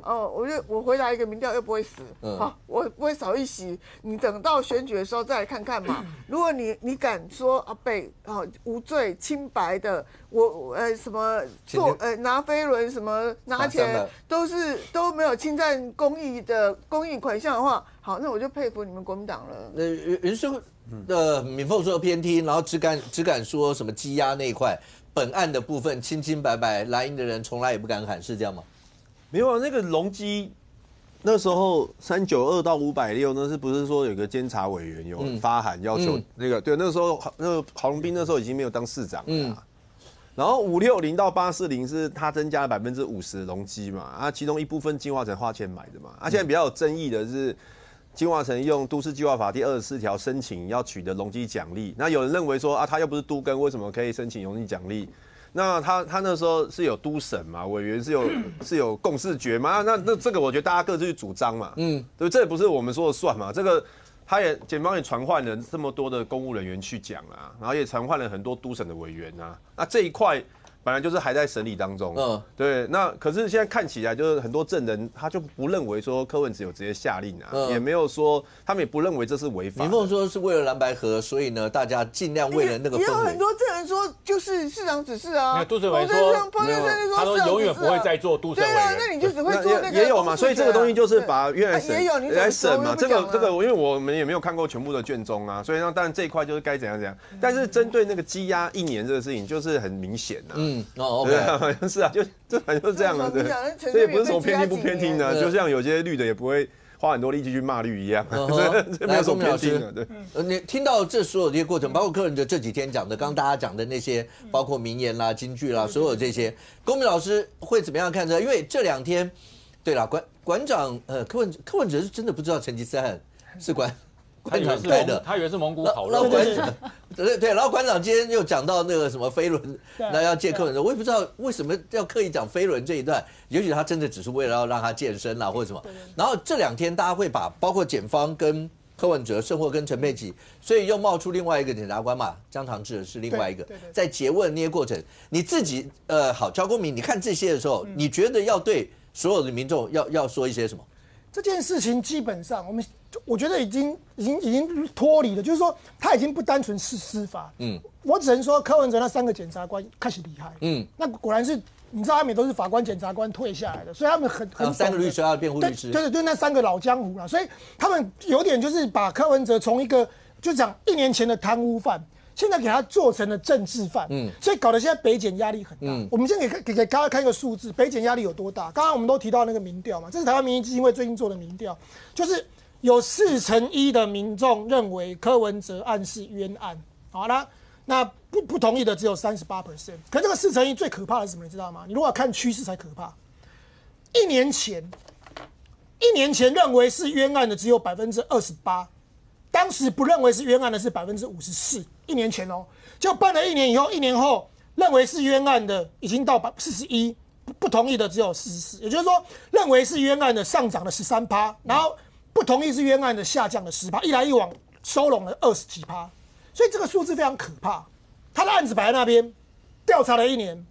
我回答一个民调又不会死，好，我不会少一席，你等到选举的时候再来看看嘛。如果你敢说阿伯无罪清白的，什么拿飞轮什么拿钱都没有侵占公益款项的话，好，那我就佩服你们国民党了。人生敏凤说偏听，然后只敢说什么羁押那一块。本案的部分清清白白，蓝营的人从来也不敢喊，是这样吗？没有啊，那个隆基那时候392到560，那是不是说有个监察委员有发函要求那个？对，那时候那个郝龙斌那时候已经没有当市长了然后560到840是他增加了50%的容积嘛，啊，其中一部分金华城花钱买的嘛，啊，现在比较有争议的是。金华城用都市计划法第24条申请要取得容积奖励，那有人认为说啊，他又不是都更，为什么可以申请容积奖励？那他那时候是有都审嘛，委员是有共识决嘛，那这个我觉得大家各自去主张嘛，对，这也不是我们说了算嘛，这个检方也传唤了这么多的公务人员去讲啊，然后也传唤了很多都审的委员啊，那这一块。本来就是还在审理当中，对，那可是现在看起来就是很多证人他就不认为说柯文哲有直接下令啊，也没有说他们也不认为这是违法。民凤说是为了蓝白合，所以呢，大家尽量为了那个氛围。也有很多证人说就是市长指示啊，杜审委说，他说永远不会再做杜审委员。对啊，那你就只会做那个。也有嘛，所以这个东西就是把院来审，也有你来审嘛。这个，因为我们也没有看过全部的卷宗啊，所以那当然这一块就是该怎样。但是针对那个羁押1年这个事情，就是很明显啊。OK。是啊，这反正就是这样啊，对，所以不是什么偏听不偏听的，就像有些绿的也不会花很多力气去骂绿一样，这没有什么偏听的。对，你听到这所有这些过程，包括柯文哲这几天讲的，刚刚大家讲的那些，包括名言啦、金句啦，所有这些，公民老师会怎么样看这？因为这2天，对啦，馆长柯文哲是真的不知道成吉思汗是馆长带的，他以为是蒙古烤肉。对，然后馆长今天又讲到那个什么飞轮，那要借柯文哲，我也不知道为什么要刻意讲飞轮这一段，也许他真的只是为了要让他健身啦，或者什么。然后这2天大家会把包括检方跟柯文哲、甚或跟陈佩琪，所以又冒出另外一个检察官嘛，江长志是另外一个，在诘问那些过程，你自己好，焦公民，你看这些的时候，你觉得要对所有的民众要说一些什么？这件事情基本上我觉得已经脱离了，就是说他已经不单纯是司法。我只能说柯文哲那3个检察官开始厉害。那果然是你知道他们都是法官、检察官退下来的，所以他们很3个律师要辩护律师。对，那3个老江湖了，所以他们有点就是把柯文哲从一个就讲1年前的贪污犯。现在给他做成了政治犯，所以搞得现在北检压力很大。我们先给大家看一个数字，北检压力有多大？刚刚我们都提到那个民调嘛，这是台湾民意基金会最近做的民调，就是有41%的民众认为柯文哲案是冤案，好那不同意的只有38%。可这个41%最可怕的是什么？你知道吗？你如果看趋势才可怕。1年前认为是冤案的只有28%。当时不认为是冤案的是54%，1年前哦，就办了1年以后，1年后认为是冤案的已经到41%，不同意的只有44%，也就是说认为是冤案的上涨了13%，然后不同意是冤案的下降了10%，一来一往收拢了20几%，所以这个数字非常可怕。他的案子摆在那边，调查了1年，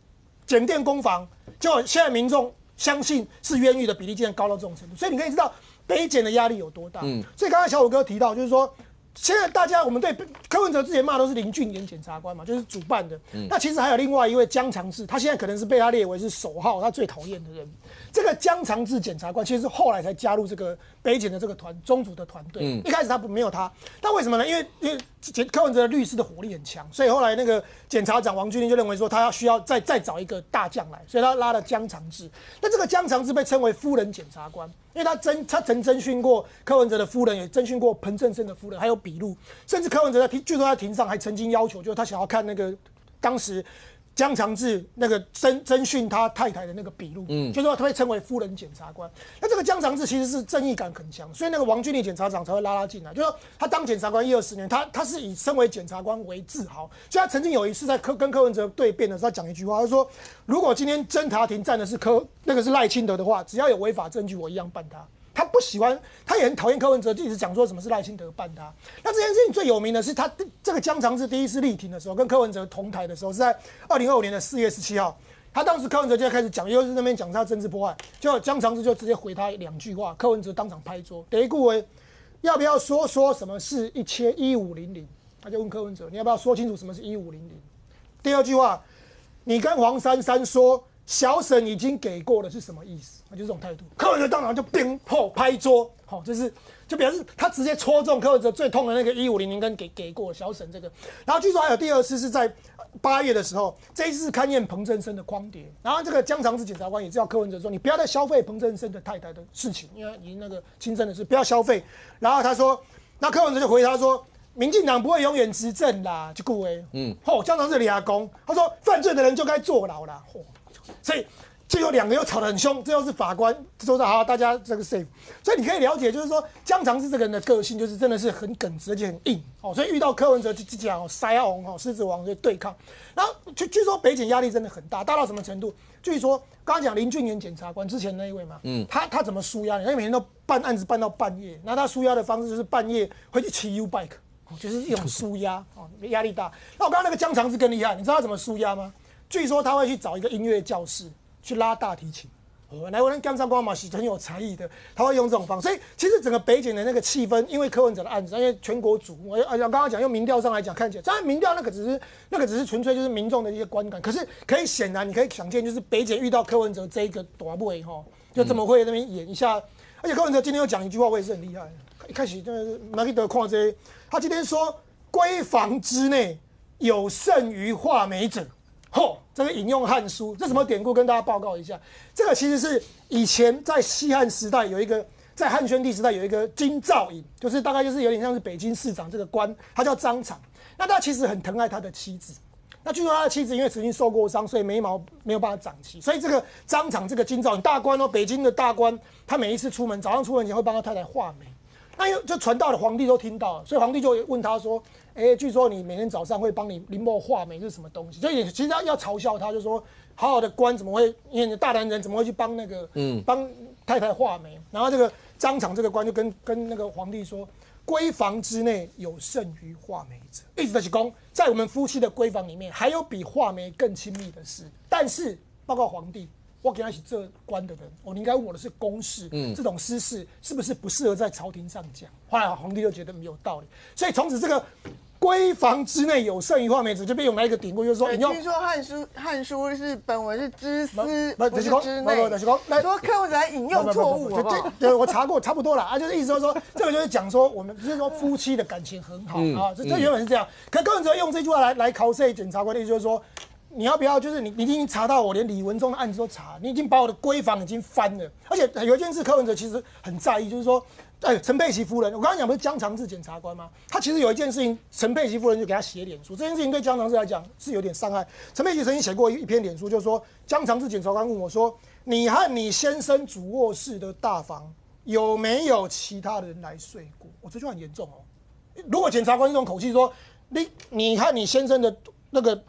检电攻防，结果现在民众相信是冤狱的比例竟然高到这种程度，所以你可以知道。北检的压力有多大？所以刚才小虎哥提到，就是说，现在我们对柯文哲之前骂都是林俊彦检察官嘛，就是主办的。那其实还有另外一位江长志，他现在可能是被他列为是首号，他最讨厌的人。这个江长志检察官其实是后来才加入这个北检的这个中组的团队，一开始他没有他，那为什么呢？因为柯文哲的律师的火力很强，所以后来那个检察长王俊麟就认为说他需要再找一个大将来，所以他拉了江长志。那这个江长志被称为夫人检察官，因为他曾侦讯过柯文哲的夫人，也侦讯过彭正生的夫人，还有笔录，甚至柯文哲据说在庭上还曾经要求，就是他想要看那个当时江长志那个侦讯他太太的那个笔录，就说他被称为夫人检察官。那这个江长志其实是正义感很强，所以那个王俊麟检察长才会拉他进来，就说他当检察官10-20年，他是以身为检察官为自豪。所以他曾经有一次在跟柯文哲对辩的时候，他讲一句话，他说：“如果今天侦查庭站的是赖清德的话，只要有违法证据，我一样办他。”他不喜欢，他也很讨厌柯文哲，一直讲说什么是赖清德办他。那这件事情最有名的是他这个江长志第一次力挺的时候，跟柯文哲同台的时候，是在2025年的4月17号。他当时柯文哲就开始讲，又是那边讲他政治迫害，结果江长志就直接回他2句话，柯文哲当场拍桌。第一句为要不要说什么是1500？他就问柯文哲，你要不要说清楚什么是1500？第二句话，你跟黄珊珊说。小沈已经给过了是什么意思？就是这种态度。柯文哲当场就鞭炮拍桌，好，就表示他直接戳中柯文哲最痛的那个1500跟给过小沈这个。然后据说还有第2次是在8月的时候，这一次是勘验彭正生的光碟，然后这个江长志检察官也叫柯文哲说，你不要再消费彭正生的太太的事情，因为你那个亲生的事不要消费。然后他说，那柯文哲就回他说。民进党不会永远执政啦，就顾威，江长志李阿公，他说犯罪的人就该坐牢啦，所以最后2个又吵得很凶，最后是法官说好，大家这个 safe， 所以你可以了解，就是说江长志这个人的个性就是真的是很耿直而且很硬，所以遇到柯文哲就讲塞翁狮子王就对抗，然后据说北检压力真的很大，大到什么程度？据说刚刚讲林俊彦检察官之前那一位嘛，他怎么舒压？他每天都办案子办到半夜，那他舒压的方式就是半夜会去骑 U bike。就是一种舒压，压力大。那我刚刚那个江长志更厉害，你知道他怎么舒压吗？据说他会去找一个音乐教室去拉大提琴。来，我跟江长官嘛是很有才艺的，他会用这种方式。所以其实整个北检的那个气氛，因为柯文哲的案子，因为全国瞩目，刚刚讲用民调上来讲，看起来，当然民调那个只是纯粹就是民众的一些观感。可是可以显然，你可以想见，就是北检遇到柯文哲这一个大尾就这么会那边演一下。而且柯文哲今天又讲一句话，我也是很厉害。一开始就是马基德看这些，他今天说闺房之内有剩余画眉者，这个引用《汉书》，这什么典故？跟大家报告一下。这个其实是以前在西汉时代有一个，在汉宣帝时代有一个京兆尹，就是大概就是有点像是北京市长这个官，他叫张敞。那他其实很疼爱他的妻子。那据说他的妻子因为曾经受过伤，所以眉毛没有办法长齐，所以这个张敞这个京兆尹大官北京的大官，他每一次出门，早上出门前会帮他太太画眉。那就传到了皇帝都听到了，所以皇帝就问他说：“据说你每天早上会帮你林默画眉是什么东西？”所以其实要嘲笑他，就说好好的官怎么会，因为你大男人怎么会去帮那个帮太太画眉？然后这个张敞这个官就跟那个皇帝说：“闺房之内有剩余画眉者。”意思就是说，在我们夫妻的闺房里面，还有比画眉更亲密的事。但是报告皇帝。我跟他一起这官的人，你应该问我的是公事，这种私事是不是不适合在朝廷上讲？后来皇帝就觉得没有道理，所以从此这个闺房之内有剩余画眉者就被用来一个典故，就是说，听说汉书是本文是之私，不是之内。说柯文哲还引用错误，对，我查过，差不多了就是意思说，这个就是讲说我们就是说夫妻的感情很好啊，这原本是这样。可柯文哲用这句话来考试检察官的意思就是说。你要不要？就是你已经查到我连李文忠的案子都查，你已经把我的闺房已经翻了。而且有一件事，柯文哲其实很在意，就是说，陈佩琪夫人，我刚刚讲不是江长志检察官吗？他其实有一件事情，陈佩琪夫人就给他写脸书，这件事情对江长志来讲是有点伤害。陈佩琪曾经写过一篇脸书，就是说江长志检察官问我说：“你和你先生主卧室的大房有没有其他人来睡过？”这句话很严重哦。如果检察官这种口气说，你和你先生的那个。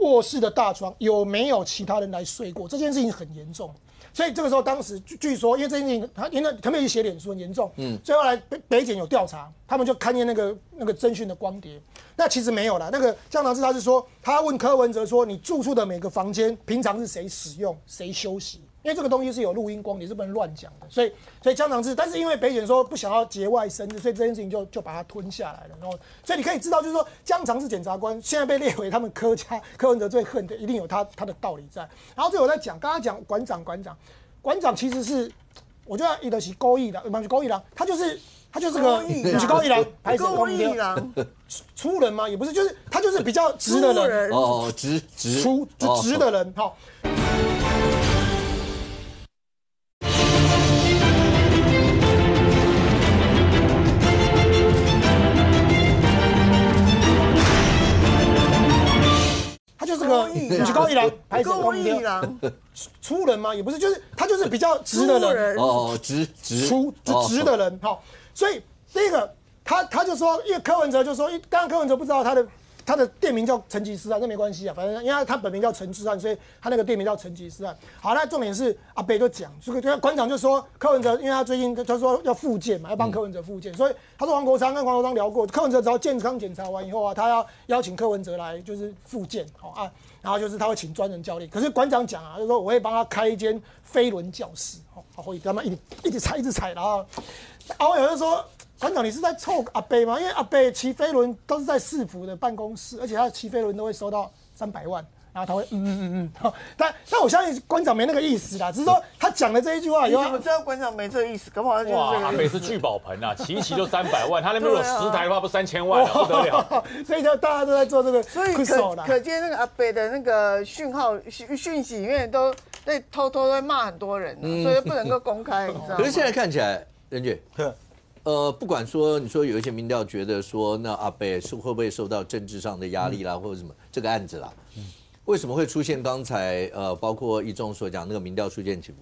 卧室的大床有没有其他人来睡过？这件事情很严重，所以这个时候当时据说，因为这件事情，因为陈佩琪写脸书很严重，所以后来北检有调查，他们就勘验那个侦讯的光碟，那其实没有啦。那个江长志他是说，他问柯文哲说，你住处的每个房间平常是谁使用、谁休息？因为这个东西是有录音光碟，是不能乱讲的，所以江长志，但是因为北检说不想要节外生枝，所以这件事情就把它吞下来了。然后，所以你可以知道，就是说江长志检察官现在被列为他们柯文哲最恨的，一定有他的道理在。然后最后我在讲，刚刚讲馆长其实是，我觉得他是故意的，不是故意的，他就是他就是个不是高一郎，还是高一郎粗人吗？也不是，就是他就是比较直的人哦，直的人哈。他就是个不是高一郎，还是高一郎粗人吗？也不是，就是他就是比较直的人哦，直的人哈。所以第一个他就说，因为柯文哲就说，刚刚柯文哲不知道他的店名叫成吉思汗，那没关系啊，反正因为他本名叫陈之汉，所以他那个店名叫成吉思汗。好，那重点是阿北就讲，这个馆长就说柯文哲，因为他最近他说要复健嘛，要帮柯文哲复健，所以他说黄国昌跟黄国昌聊过，柯文哲只要健康检查完以后啊，他要邀请柯文哲来就是复健，好啊，然后就是他会请专人教练。可是馆长讲啊，就说我会帮他开一间飞轮教室，好，会让他一直踩，然后阿伟就说。馆长，你是在臭阿伯吗？因为阿伯骑飞轮都是在市府的办公室，而且他骑飞轮都会收到300万，然后他会但我相信馆长没那个意思啦，只是说他讲了这一句话以后，你怎么知道馆长没这个意思？搞不好就是哇，阿伯是聚宝盆啊，骑就300万，他那边有10台的话，不3000万了，不得了。所以就大家都在做这个，所以可见那个阿伯的那个讯息里面都在偷偷在骂很多人，所以不能够公开，你知道吗？可是现在看起来，任姐。不管说你说有一些民调觉得说，那阿北会不会受到政治上的压力啦，或者什么这个案子啦，为什么会出现刚才包括一中所讲那个民调出现起伏？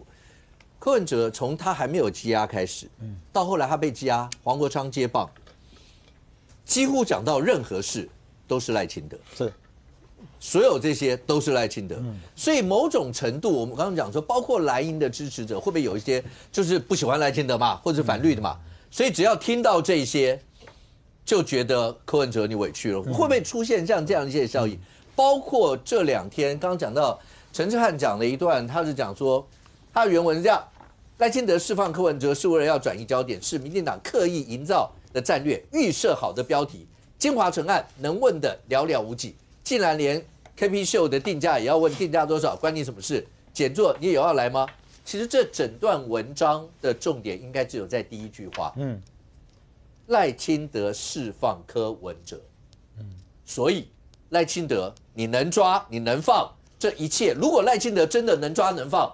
柯文哲从他还没有羁押开始，到后来他被羁押，黄国昌接棒，几乎讲到任何事都是赖清德，是，所有这些都是赖清德，所以某种程度我们刚刚讲说，包括蓝营的支持者会不会有一些就是不喜欢赖清德嘛，或者反绿的嘛？所以只要听到这些，就觉得柯文哲你委屈了，会不会出现像这样一些效应？包括这2天刚刚讲到陈之汉讲了一段，他是讲说他的原文是这样：赖清德释放柯文哲是为了要转移焦点，是民进党刻意营造的战略，预设好的标题，精华成案能问的寥寥无几，竟然连 KP 秀的定价也要问定价多少，关你什么事？简作你也要来吗？其实这整段文章的重点应该只有在第一句话，赖清德释放柯文哲，所以赖清德你能抓你能放，这一切如果赖清德真的能抓能放，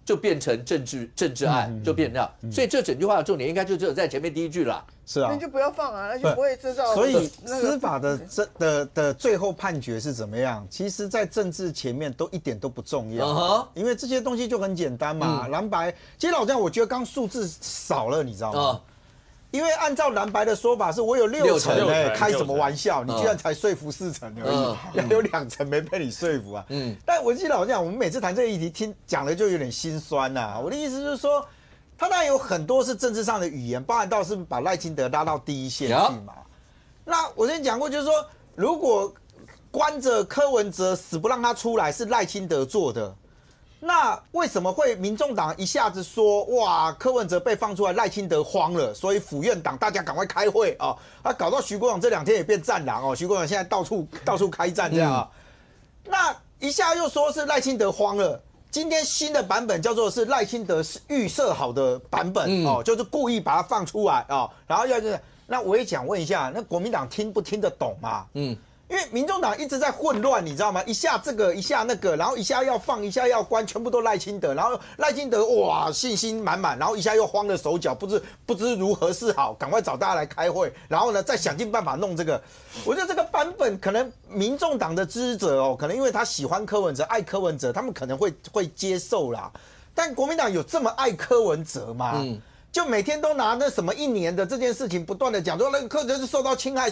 就变成政治案，就变成这样。所以这整句话的重点应该就只有在前面第一句啦。是啊，那就不要放啊，那就不会知道。所以司法的最后判决是怎么样？其实，在政治前面都一点都不重要，因为这些东西就很简单嘛。蓝白，其实老这样，我觉得刚数字少了，你知道吗？因为按照蓝白的说法是，我有6成开什么玩笑？你居然才说服4成而已，要有2成没被你说服啊。但我记得老这样，我们每次谈这个议题，讲的就有点心酸呐。我的意思就是说。他当然有很多是政治上的语言，包含到是把赖清德拉到第一线去嘛。那我之前讲过，就是说，如果关着柯文哲死不让他出来是赖清德做的，那为什么会民众党一下子说哇柯文哲被放出来，赖清德慌了，所以府院党大家赶快开会啊！搞到徐国勇这2天也变战狼哦，徐国勇现在到处开战这样啊。那一下又说是赖清德慌了。今天新的版本叫做是赖清德预设好的版本哦，就是故意把它放出来哦，然后那我也想问一下，那国民党听不听得懂嘛？因为民众党一直在混乱，你知道吗？一下这个，一下那个，然后一下要放，一下要关，全部都赖清德，然后赖清德哇信心满满，然后一下又慌了手脚，不知如何是好，赶快找大家来开会，然后呢再想尽办法弄这个。我觉得这个版本可能民众党的支持者哦，可能因为他喜欢柯文哲，爱柯文哲，他们可能会接受啦。但国民党有这么爱柯文哲吗？就每天都拿那什么1年的这件事情不断的讲，说那个柯文哲是受到侵害，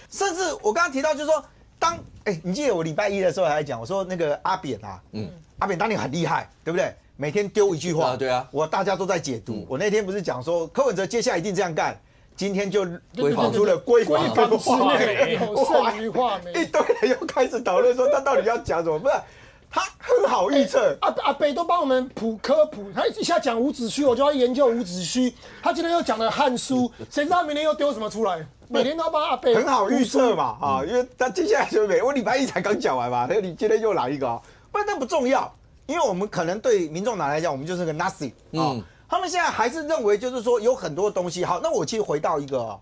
甚至我刚刚提到就是说，你记得我礼拜1的时候还讲，我说那个阿扁啊，阿扁当年很厉害，对不对？每天丢一句话，对啊，大家都在解读。我那天不是讲说柯文哲接下来一定这样干，今天就跑出了闺房画眉，剩余画眉，一堆人又开始讨论说他到底要讲什么，不是？他很好预测，阿北都帮我们科普，他一下讲伍子胥，我就要研究伍子胥。他今天又讲了《汉书》，谁知道明天又丢什么出来？每天都要帮阿北很好预测嘛，因为他接下来就我礼拜1才刚讲完嘛，你今天又来一个，不然那不重要，因为我们可能对民众党来讲，我们就是个 nothing 他们现在还是认为就是说有很多东西。好，那我其实回到一个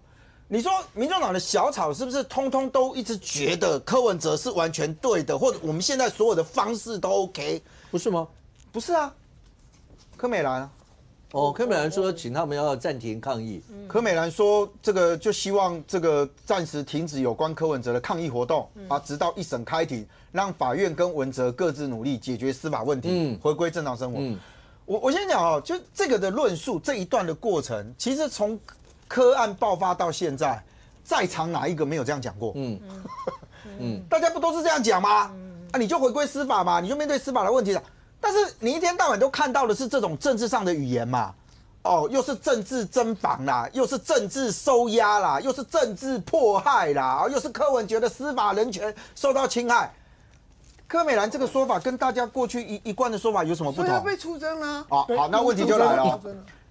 你说民众党的小草是不是通通都一直觉得柯文哲是完全对的，或者我们现在所有的方式都 OK， 不是吗？不是啊，柯美兰柯美兰说请他们要暂停抗议。柯美兰说这个就希望这个暂时停止有关柯文哲的抗议活动直到一审开庭，让法院跟文哲各自努力解决司法问题，回归正常生活。我先讲就这个的论述这一段的过程，其实从柯案爆发到现在，在场哪一个没有这样讲过？大家不都是这样讲吗？你就回归司法嘛，你就面对司法的问题了。但是你一天到晚都看到的是这种政治上的语言嘛，又是政治侦防啦，又是政治收押啦，又是政治迫害啦，又是柯文觉得司法人权受到侵害。柯美兰这个说法跟大家过去一贯的说法有什么不同？所以他被出征了。好，那问题就来了。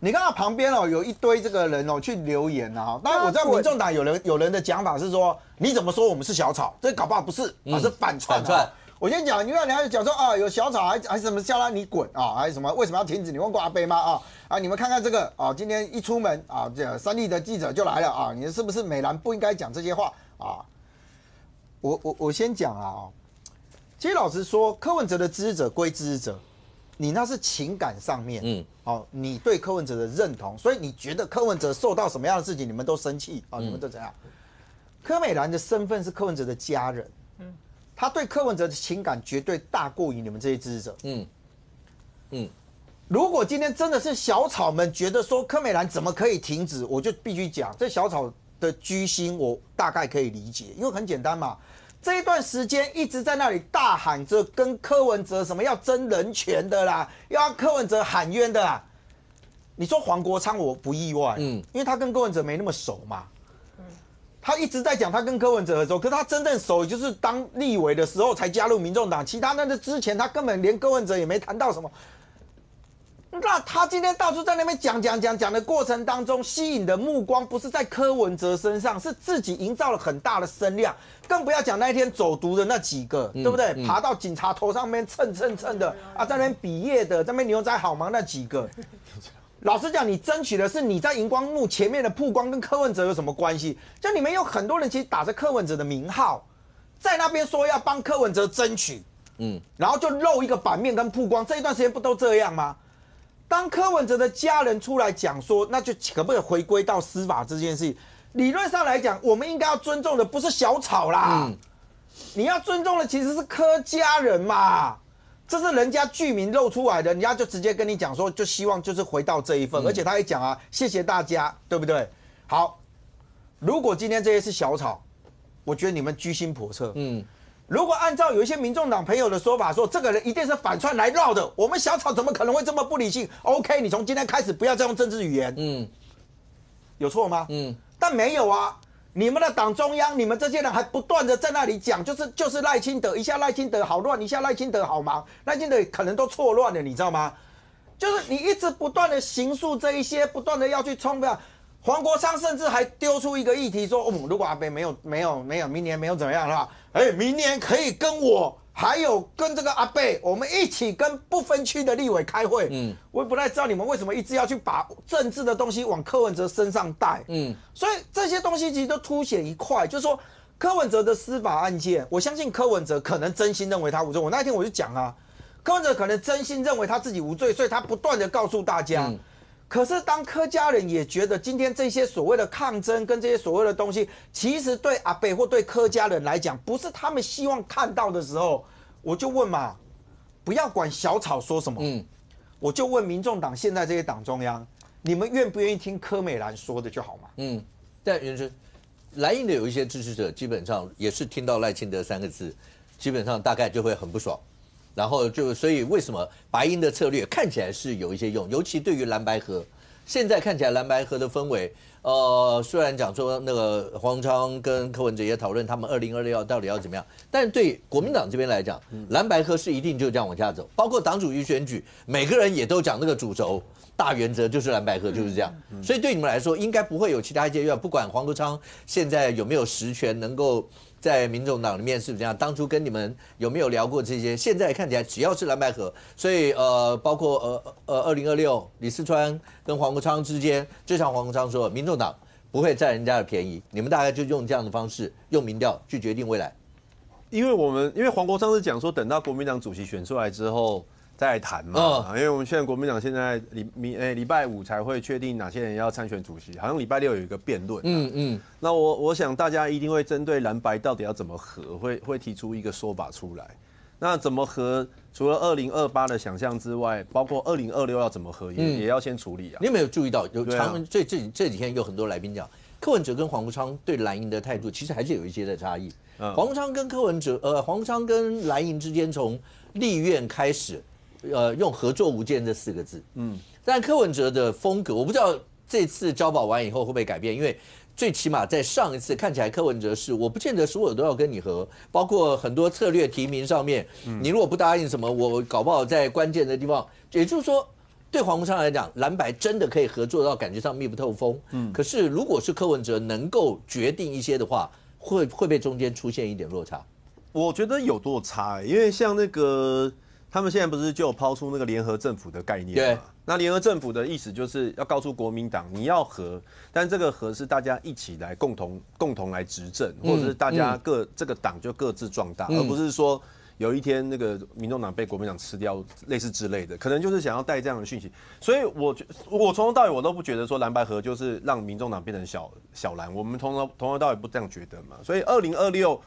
你看到旁边有一堆这个人去留言当然我知道民众党有人的讲法是说，你怎么说我们是小草？这搞不好不是是反串。我先讲，你看人家讲说有小草还什么叫他你滚还是什么？为什么要停止？你问过阿伯吗？你们看看这个今天一出门这三立的记者就来了你是不是美兰不应该讲这些话我先讲其实老实说，柯文哲的支持者归支持者，你那是情感上面，你对柯文哲的认同，所以你觉得柯文哲受到什么样的事情，你们都生气你们都怎样？柯美兰的身份是柯文哲的家人，他对柯文哲的情感绝对大过于你们这些支持者，如果今天真的是小草们觉得说柯美兰怎么可以停止，我就必须讲，这小草的居心我大概可以理解，因为很简单嘛。这一段时间一直在那里大喊着跟柯文哲什么要争人权的啦，要柯文哲喊冤的啦。你说黄国昌我不意外，因为他跟柯文哲没那么熟嘛。他一直在讲他跟柯文哲的时候，可是他真正熟也就是当立委的时候才加入民众党，其他那之前他根本连柯文哲也没谈到什么。那他今天到处在那边讲的过程当中，吸引的目光不是在柯文哲身上，是自己营造了很大的声量，更不要讲那一天走读的那几个，对不对？爬到警察头上面蹭的在那边比耶的，在那边牛仔好忙那几个。老实讲，你争取的是你在荧光幕前面的曝光，跟柯文哲有什么关系？就你们有很多人其实打着柯文哲的名号，在那边说要帮柯文哲争取，然后就露一个版面跟曝光，这一段时间不都这样吗？当柯文哲的家人出来讲说，那就可不可以回归到司法这件事情？理论上来讲，我们应该要尊重的不是小草啦，你要尊重的其实是柯家人嘛。这是人家剧名露出来的，人家就直接跟你讲说，就希望就是回到这一份，而且他也讲谢谢大家，对不对？好，如果今天这些是小草，我觉得你们居心叵测。如果按照有一些民众党朋友的说法，说这个人一定是反串来绕的，我们小草怎么可能会这么不理性 ？OK， 你从今天开始不要再用政治语言，有错吗？但没有你们的党中央，你们这些人还不断的在那里讲，就是赖清德，一下赖清德好乱，一下赖清德好忙，赖清德可能都错乱了，你知道吗？就是你一直不断的形塑这一些，不断的要去冲的。黄国昌甚至还丢出一个议题说，如果阿北没有明年没有怎么样的话，明年可以跟我还有跟这个阿北，我们一起跟不分区的立委开会。我也不太知道你们为什么一直要去把政治的东西往柯文哲身上带。所以这些东西其实都凸显一块，就是说柯文哲的司法案件，我相信柯文哲可能真心认为他无罪。我那一天我就讲柯文哲可能真心认为他自己无罪，所以他不断的告诉大家。可是当柯家人也觉得今天这些所谓的抗争跟这些所谓的东西，其实对阿北或对柯家人来讲，不是他们希望看到的时候，我就问嘛，不要管小草说什么，我就问民众党现在这些党中央，你们愿不愿意听柯美兰说的就好嘛？但袁生，蓝营的有一些支持者，基本上也是听到赖清德3个字，基本上大概就会很不爽。然后所以为什么白营的策略看起来是有一些用，尤其对于蓝白合，现在看起来蓝白合的氛围，虽然讲说那个黄昌跟柯文哲也讨论他们2026到底要怎么样，但是对国民党这边来讲，蓝白合是一定就这样往下走，包括党主席选举，每个人也都讲那个主轴。大原则就是蓝白合就是这样，所以对你们来说应该不会有其他一些，不管黄国昌现在有没有实权能够在民众党里面是不是这样？当初跟你们有没有聊过这些？现在看起来只要是蓝白合，所以包括2026李四川跟黄国昌之间，就像黄国昌说，民众党不会占人家的便宜，你们大概就用这样的方式，用民调去决定未来。因为黄国昌是讲说，等到国民党主席选出来之后再来谈嘛。因为我们现在国民党现在礼拜五才会确定哪些人要参选主席，好像礼拜六有一个辩论。那我想大家一定会针对蓝白到底要怎么合，会提出一个说法出来。那怎么合？除了2028的想象之外，包括2026要怎么合也要先处理啊。你有没有注意到这几天有很多来宾讲，柯文哲跟黄国昌对蓝营的态度其实还是有一些的差异。黄国昌跟黄国昌跟蓝营之间从立院开始，用合作无间这4个字。但柯文哲的风格，我不知道这次交保完以后会不会改变，因为最起码在上一次看起来，柯文哲是我不见得所有都要跟你合，包括很多策略提名上面，你如果不答应什么，我搞不好在关键的地方，也就是说，对黄国昌来讲，蓝白真的可以合作到感觉上密不透风。可是如果是柯文哲能够决定一些的话，会被中间出现一点落差？我觉得有落差，因为像那个他们现在不是就有抛出那个联合政府的概念吗？那联合政府的意思就是要告诉国民党，你要合，但这个合是大家一起来共同来执政，或者是大家这个党就各自壮大，而不是说有一天那个民众党被国民党吃掉，类似之类的，可能就是想要带这样的讯息。所以我从头到尾我都不觉得说蓝白合就是让民众党变成小蓝，我们从头到尾不这样觉得嘛。所以2026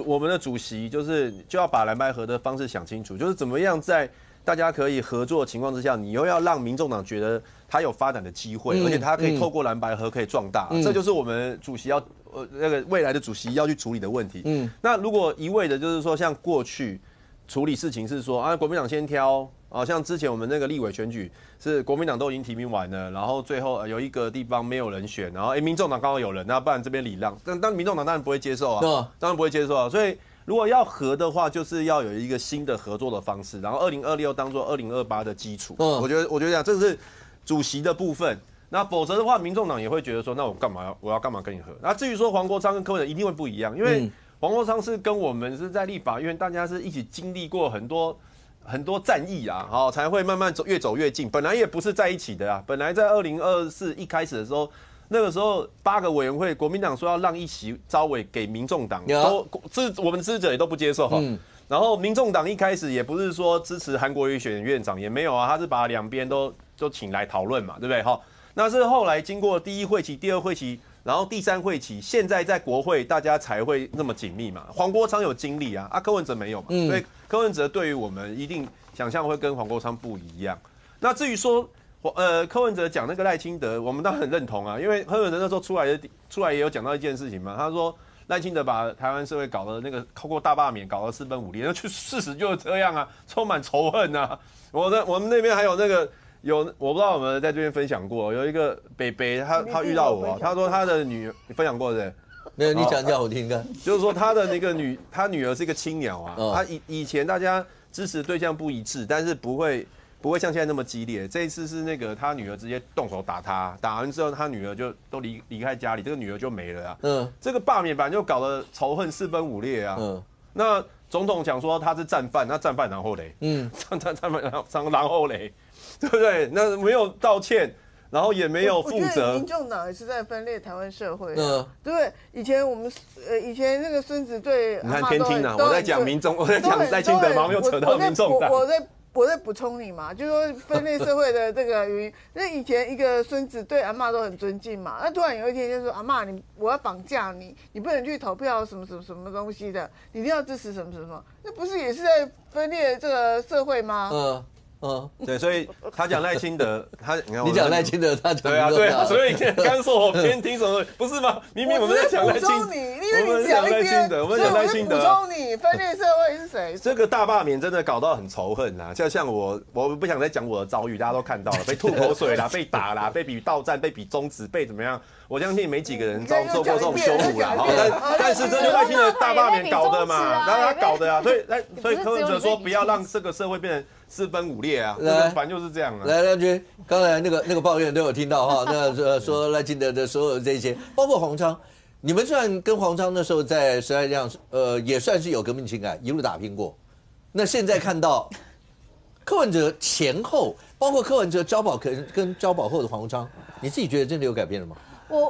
我们的主席就要把蓝白合的方式想清楚，就是怎么样在大家可以合作的情况之下，你又要让民众党觉得他有发展的机会，而且他可以透过蓝白合可以壮大，这就是我们主席要那个未来的主席要去处理的问题。那如果一味的就是说像过去处理事情是说国民党先挑像之前我们那个立委选举是国民党都已经提名完了，然后最后有一个地方没有人选，然后民众党刚好有人，那不然这边礼让，但民众党当然不会接受啊，当然不会接受啊，所以。如果要合的话，就是要有一个新的合作的方式，然后2026当做2028的基础。我觉得这样，这是主席的部分。那否则的话，民众党也会觉得说，那我要干嘛跟你合？那至于说黄国昌跟柯文哲一定会不一样，因为黄国昌是跟我们是在立法院，大家是一起经历过很多战役啊，才会慢慢越走越近。本来也不是在一起的啊，本来在2024一开始的时候。那个时候8个委员会，国民党说要让一席召委给民众党，我们支持者也都不接受然后民众党一开始也不是说支持韩国瑜选院长，也没有啊，他是把两边都请来讨论嘛，对不对？那是后来经过第1会期、第2会期，然后第3会期，现在在国会大家才会那么紧密嘛。黄国昌有经历啊，柯文哲没有嘛，所以柯文哲对于我们一定想象会跟黄国昌不一样。那至于说。柯文哲讲那个赖清德，我们当然很认同啊，因为柯文哲那时候出来也有讲到一件事情嘛，他说赖清德把台湾社会搞得那个透过大罢免搞得4分5裂，那事实就是这样啊，充满仇恨啊。我们那边还有那个我不知道我们在这边分享过，有一个北北他遇到我，他说他的女你分享过对？没有，你讲我听看。就是说他的那个他女儿是一个青鸟啊，他以前大家支持对象不一致，但是不会像现在那么激烈。这一次是那个他女儿直接动手打他，打完之后他女儿就都离开家里，这个女儿就没了啊。这个罢免版就搞得仇恨4分5裂啊。那总统讲说他是战犯，那战犯然后嘞，战犯然后嘞，对不对？那没有道歉，然后也没有负责。我觉得民众党也是在分裂台湾社会，对不对？以前那个孙子对你看天听啊，我在讲民众，我在讲赖清德嘛，没有扯到民众党。我在补充你嘛，就是说分裂社会的这个原因。那以前一个孙子对阿嬷都很尊敬嘛，那突然有一天就说阿嬷我要绑架你，你不能去投票什么东西的，你一定要支持什么，那不是也是在分裂这个社会吗？对，所以他讲赖清德，你讲赖清德，他讲对啊，所以刚说我偏听什么，不是吗？明明我们在讲赖清德，因为你讲赖清德，我们讲赖清德，补充你分裂社会是谁？这个大罢免真的搞到很仇恨啊！就像我不想再讲我的遭遇，大家都看到了，被吐口水啦，被打啦，被比到站，被比中指，被怎么样？我相信没几个人遭受过这种羞辱啦。但是这就赖清德大罢免搞的嘛，然后他搞的啊，所以柯文哲说不要让这个社会变成4分5裂啊，反正就是这样啊。来，亮君，刚才那个抱怨都有听到哈，那说赖清德的所有这些，包括黄昌，你们虽然跟黄昌那时候在时代力量，也算是有革命情感，一路打拼过。那现在看到柯文哲前后，包括柯文哲交保跟交保后的黄国昌，你自己觉得真的有改变了吗？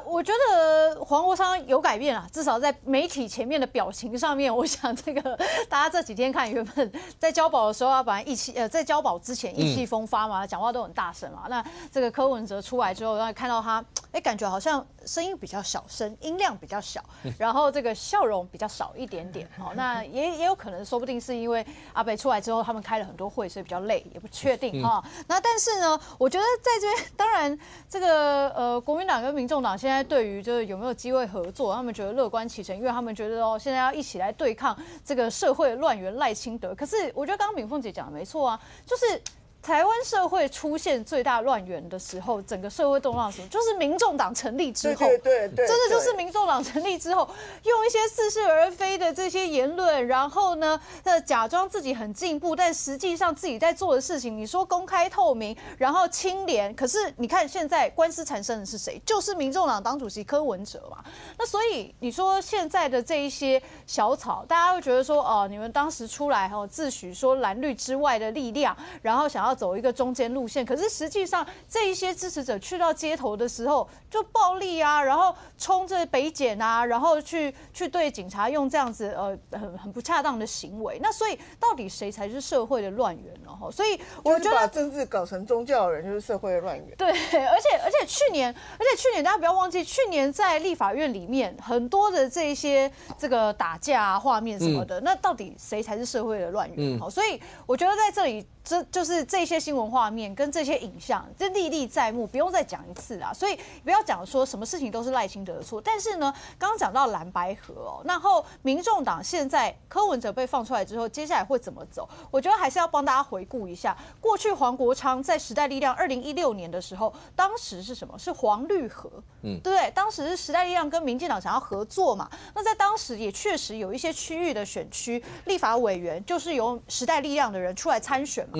我觉得黄国昌有改变啊，至少在媒体前面的表情上面，我想这个大家这几天看，原本在交保的时候，他本来在交保之前意气风发嘛，讲话都很大声嘛。那这个柯文哲出来之后，然后看到他，感觉好像声音比较小声，音量比较小，然后这个笑容比较少一点点。哦，那也有可能，说不定是因为阿北出来之后，他们开了很多会，所以比较累，也不确定哈。那但是呢，我觉得在这边，当然这个国民党跟民众党现在对于就是有没有机会合作，他们觉得乐观其成，因为他们觉得现在要一起来对抗这个社会乱源赖清德。可是我觉得刚刚敏凤姐讲的没错啊，就是台湾社会出现最大乱源的时候，整个社会动荡的时候，就是民众党成立之后，对，真的就是民众党成立之后，用一些似是而非的这些言论，然后呢，假装自己很进步，但实际上自己在做的事情，你说公开透明，然后清廉，可是你看现在官司缠身的是谁？就是民众党党主席柯文哲嘛。那所以你说现在的这一些小草，大家会觉得说，哦，你们当时出来自诩说蓝绿之外的力量，然后想要走一个中间路线，可是实际上这一些支持者去到街头的时候就暴力啊，然后冲着北检啊，然后去对警察用这样子很不恰当的行为。那所以到底谁才是社会的乱源呢？所以我觉得把政治搞成宗教的人就是社会的乱源。对，而且去年大家不要忘记，去年在立法院里面很多的这一些这个打架啊画面什么的，那到底谁才是社会的乱源？所以我觉得在这里。就是这些新闻画面跟这些影像，这历历在目，不用再讲一次啦。所以不要讲说什么事情都是赖清德的错。但是呢，刚刚讲到蓝白合然后民众党现在柯文哲被放出来之后，接下来会怎么走？我觉得还是要帮大家回顾一下，过去黄国昌在时代力量2016年的时候，当时是什么？是黄绿合，对不对？当时是时代力量跟民进党想要合作嘛。那在当时也确实有一些区域的选区立法委员就是由时代力量的人出来参选嘛。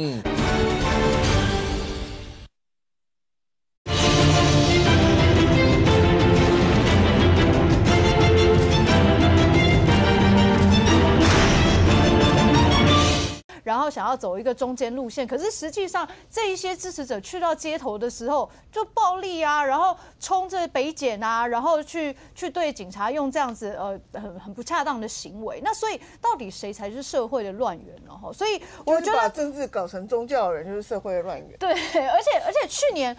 然后想要走一个中间路线，可是实际上这一些支持者去到街头的时候就暴力啊，然后冲着北检啊，然后去对警察用这样子很不恰当的行为。那所以到底谁才是社会的乱源呢？所以我觉得把政治搞成宗教的人就是社会的乱源。对，而且去年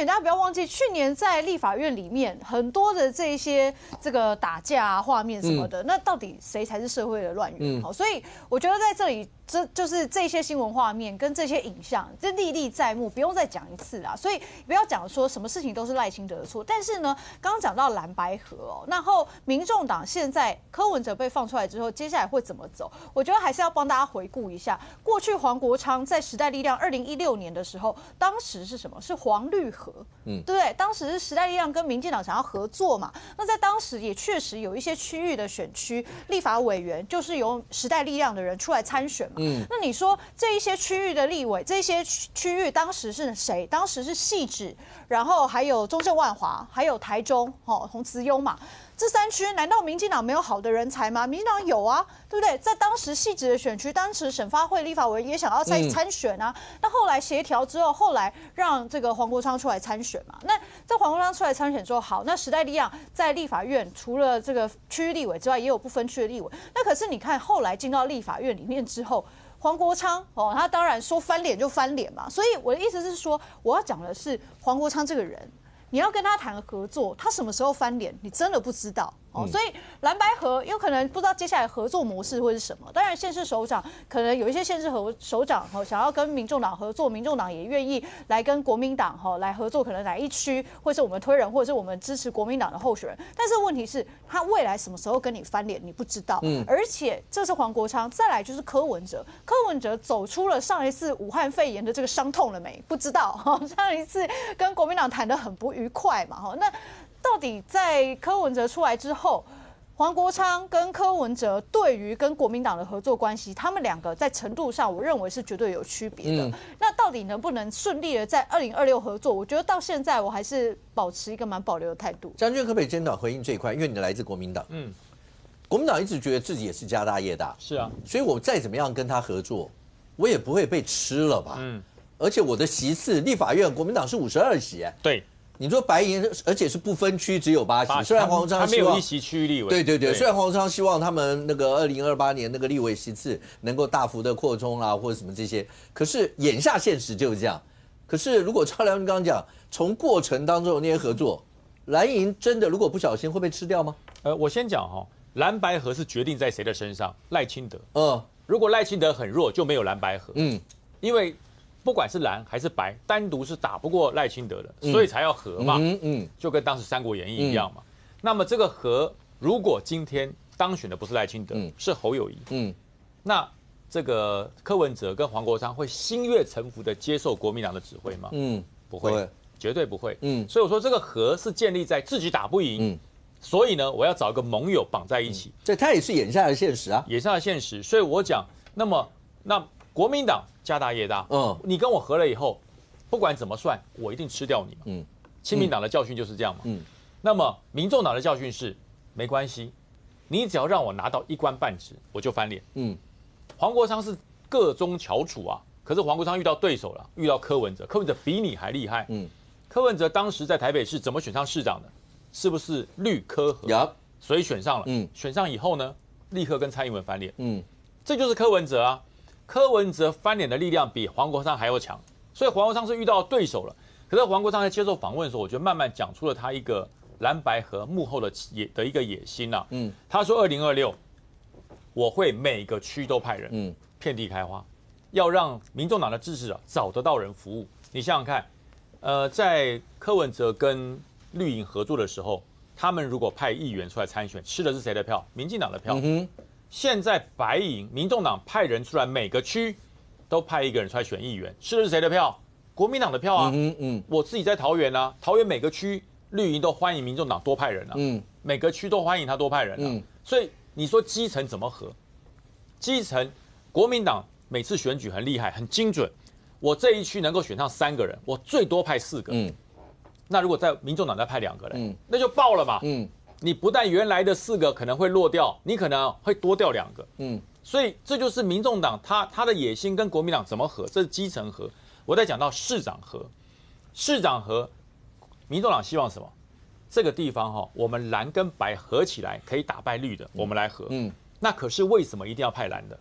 大家不要忘记，去年在立法院里面很多的这一些这个打架啊画面什么的，那到底谁才是社会的乱源？所以我觉得在这里。就是这些新闻画面跟这些影像，这历历在目，不用再讲一次啦。所以不要讲说什么事情都是赖清德的错。但是呢，刚刚讲到蓝白合然后民众党现在柯文哲被放出来之后，接下来会怎么走？我觉得还是要帮大家回顾一下，过去黄国昌在时代力量2016年的时候，当时是什么？是黄绿合，对不对？当时是时代力量跟民进党想要合作嘛。那在当时也确实有一些区域的选区立法委员就是由时代力量的人出来参选嘛。那你说这一些区域的立委，这些区域当时是谁？当时是汐止，然后还有中正万华，还有台中洪慈庸嘛。这3区难道民进党没有好的人才吗？民进党有啊，对不对？在当时汐止的选区，当时省发会立法委员也想要再参选啊。那后来协调之后，后来让这个黄国昌出来参选嘛。那在黄国昌出来参选之后，好，那时代力量在立法院除了这个区域立委之外，也有不分区的立委。那可是你看后来进到立法院里面之后，黄国昌他当然说翻脸就翻脸嘛。所以我的意思是说，我要讲的是黄国昌这个人。你要跟他谈合作，他什么时候翻脸，你真的不知道所以蓝白合有可能不知道接下来合作模式会是什么。当然，县市首长可能有一些县市首长想要跟民众党合作，民众党也愿意来跟国民党来合作，可能哪一区或是我们推人，或者是我们支持国民党的候选人。但是问题是，他未来什么时候跟你翻脸，你不知道。而且这是黄国昌，再来就是柯文哲。柯文哲走出了上一次武汉肺炎的这个伤痛了没？不知道上一次跟国民党谈得很不愉快嘛那到底在柯文哲出来之后，黄国昌跟柯文哲对于跟国民党的合作关系，他们两个在程度上，我认为是绝对有区别的。那到底能不能顺利的在2026合作？我觉得到现在我还是保持一个蛮保留的态度。将军可不可以简短回应这一块？因为你来自国民党，国民党一直觉得自己也是家大业大，是啊，所以我再怎么样跟他合作，我也不会被吃了吧？而且我的席次，立法院国民党是52席，对。你说白银，而且是不分区，只有8席。虽然黄国昌他没有一席区域立委，对，虽然黄国昌希望他们那个2028年那个立委席次能够大幅的扩充啊，或者什么这些，可是眼下现实就是这样。可是如果赵良军刚刚讲，从过程当中的那些合作，蓝营真的如果不小心会被吃掉吗？我先讲哈，蓝白合是决定在谁的身上，赖清德。如果赖清德很弱，就没有蓝白合。因为不管是蓝还是白，单独是打不过赖清德的，所以才要合嘛。就跟当时《三国演义》一样嘛。那么这个合，如果今天当选的不是赖清德，是侯友宜，那这个柯文哲跟黄国昌会心悦诚服的接受国民党的指挥吗？不会，绝对不会。所以我说这个合是建立在自己打不赢，所以呢，我要找一个盟友绑在一起。这他也是眼下的现实啊，眼下的现实。所以我讲，那国民党家大业大，你跟我合了以后，不管怎么算，我一定吃掉你嘛。亲民党的教训就是这样嘛。那么民众党的教训是，没关系，你只要让我拿到1官半职，我就翻脸。黄国昌是个中翘楚啊，可是黄国昌遇到对手了，遇到柯文哲，柯文哲比你还厉害。柯文哲当时在台北市怎么选上市长的？是不是绿柯合？所以选上了。选上以后呢，立刻跟蔡英文翻脸。这就是柯文哲啊。柯文哲翻脸的力量比黄国昌还要强，所以黄国昌是遇到对手了。可是黄国昌在接受访问的时候，我觉得慢慢讲出了他一个蓝白合幕后的一个野心啊。他说2026我会每个区都派人，遍地开花，要让民众党的支持者找得到人服务。你想想看，在柯文哲跟绿营合作的时候，他们如果派议员出来参选，吃的是谁的票？民进党的票。现在白营民众党派人出来，每个区都派一个人出来选议员，吃的是谁的票？国民党的票啊。我自己在桃园啊，桃园每个区绿营都欢迎民众党多派人啊。每个区都欢迎他多派人啊。所以你说基层怎么合？基层国民党每次选举很厉害，很精准。我这一区能够选上3个人，我最多派4个。那如果在民众党再派2个人，那就爆了嘛。你不但原来的4个可能会落掉，你可能会多掉2个。所以这就是民众党他的野心跟国民党怎么合，这是基层合。我在讲到市长合，民众党希望什么？这个地方我们蓝跟白合起来可以打败绿的，我们来合。那可是为什么一定要派蓝的？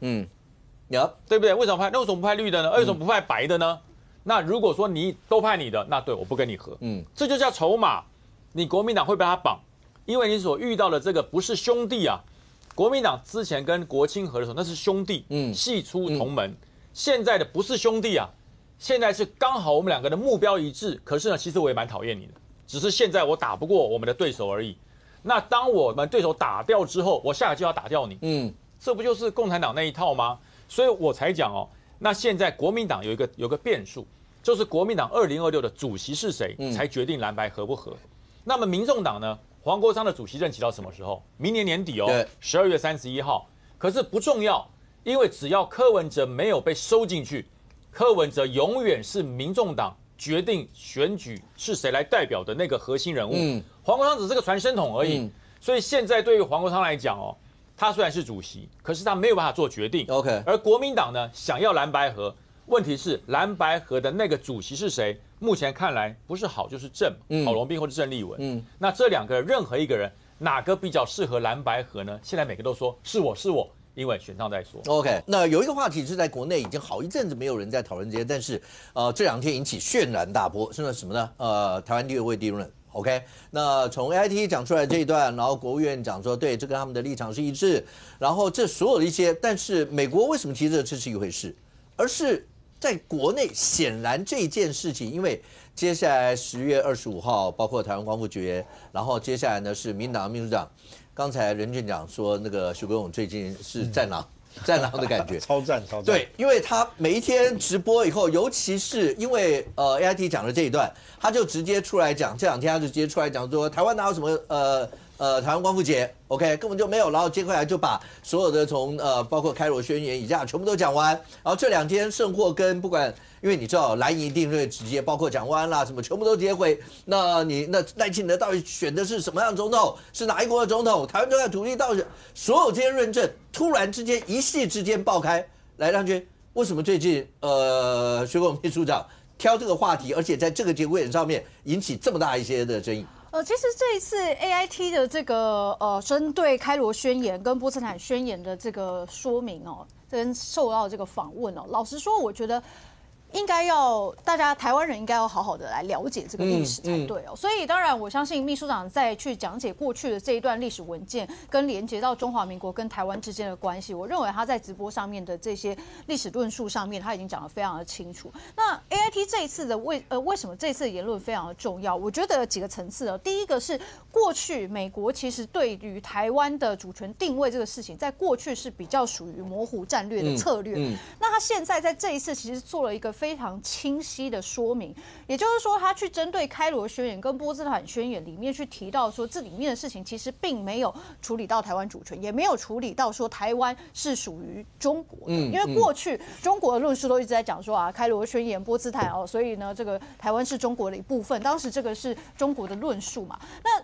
对不对？为什么派？那为什么不派绿的呢？为什么不派白的呢？那如果说你都派你的，那对我不跟你合。这就叫筹码。你国民党会被他绑。因为你所遇到的这个不是兄弟啊，国民党之前跟国青合的时候那是兄弟，系出同门。现在的不是兄弟啊，现在是刚好我们2个的目标一致。可是呢，其实我也蛮讨厌你的，只是现在我打不过我们的对手而已。那当我们对手打掉之后，我下个就要打掉你。这不就是共产党那一套吗？所以我才讲那现在国民党有个变数，就是国民党2026的主席是谁，才决定蓝白合不合。那么民众党呢？黄国昌的主席任期到什么时候？明年年底12月31号。可是不重要，因为只要柯文哲没有被收进去，柯文哲永远是民众党决定选举是谁来代表的那个核心人物。黄国昌只是个传声筒而已。所以现在对于黄国昌来讲他虽然是主席，可是他没有办法做决定。而国民党呢，想要蓝白合，问题是蓝白合的那个主席是谁？目前看来不是好就是郑郝龙斌或者郑丽文。那这2个任何一个人哪个比较适合蓝白合呢？现在每个都说是我，因为选上再说。OK， 那有一个话题是在国内已经好一阵子没有人在讨论这些，但是这2天引起轩然大波，是什么呢？台湾第2位地论。OK， 那从 AIT 讲出来这一段，然后国务院讲说对，这跟他们的立场是一致，然后这所有的一些，但是美国为什么提这是一回事，而是在国内显然这件事情，因为接下来10月25号，包括台湾光复节，然后接下来呢是民党秘书长，刚才任院长说那个许国勇最近是战狼的感觉，超赞。对，因为他每一天直播以后，尤其是因为AIT 讲的这一段，他就直接出来讲，这2天他就直接出来讲说，台湾哪有什么台湾光复节 ，OK， 根本就没有，然后接下来就把所有的从包括开罗宣言以下全部都讲完，然后这2天圣霍跟不管，因为你知道蓝营一定会直接包括蒋万安啦什么全部都直接回，那赖清德到底选的是什么样的总统，是哪一国的总统，台湾这块土地到底所有这些论证，突然之间一夕之间爆开，来亮君，为什么最近徐国勇秘书长挑这个话题，而且在这个节骨眼上面引起这么大一些的争议？其实这一次 AIT 的这个针对开罗宣言跟波茨坦宣言的这个说明哦，跟受到这个访问哦，老实说，我觉得应该要大家台湾人应该要好好的来了解这个历史才对哦。所以当然，我相信秘书长在去讲解过去的这一段历史文件，跟连接到中华民国跟台湾之间的关系，我认为他在直播上面的这些历史论述上面，他已经讲得非常的清楚。那 AIT 这一次的为什么这一次的言论非常的重要？我觉得有几个层次哦。第一个是过去美国其实对于台湾的主权定位这个事情，在过去是比较属于模糊战略的策略。那他现在在这一次其实做了一个非常清晰的说明，也就是说，他去针对开罗宣言跟波茨坦宣言里面去提到说，这里面的事情其实并没有处理到台湾主权，也没有处理到说台湾是属于中国的。因为过去中国的论述都一直在讲说开罗宣言、波茨坦哦，所以呢，这个台湾是中国的一部分。当时这个是中国的论述嘛？那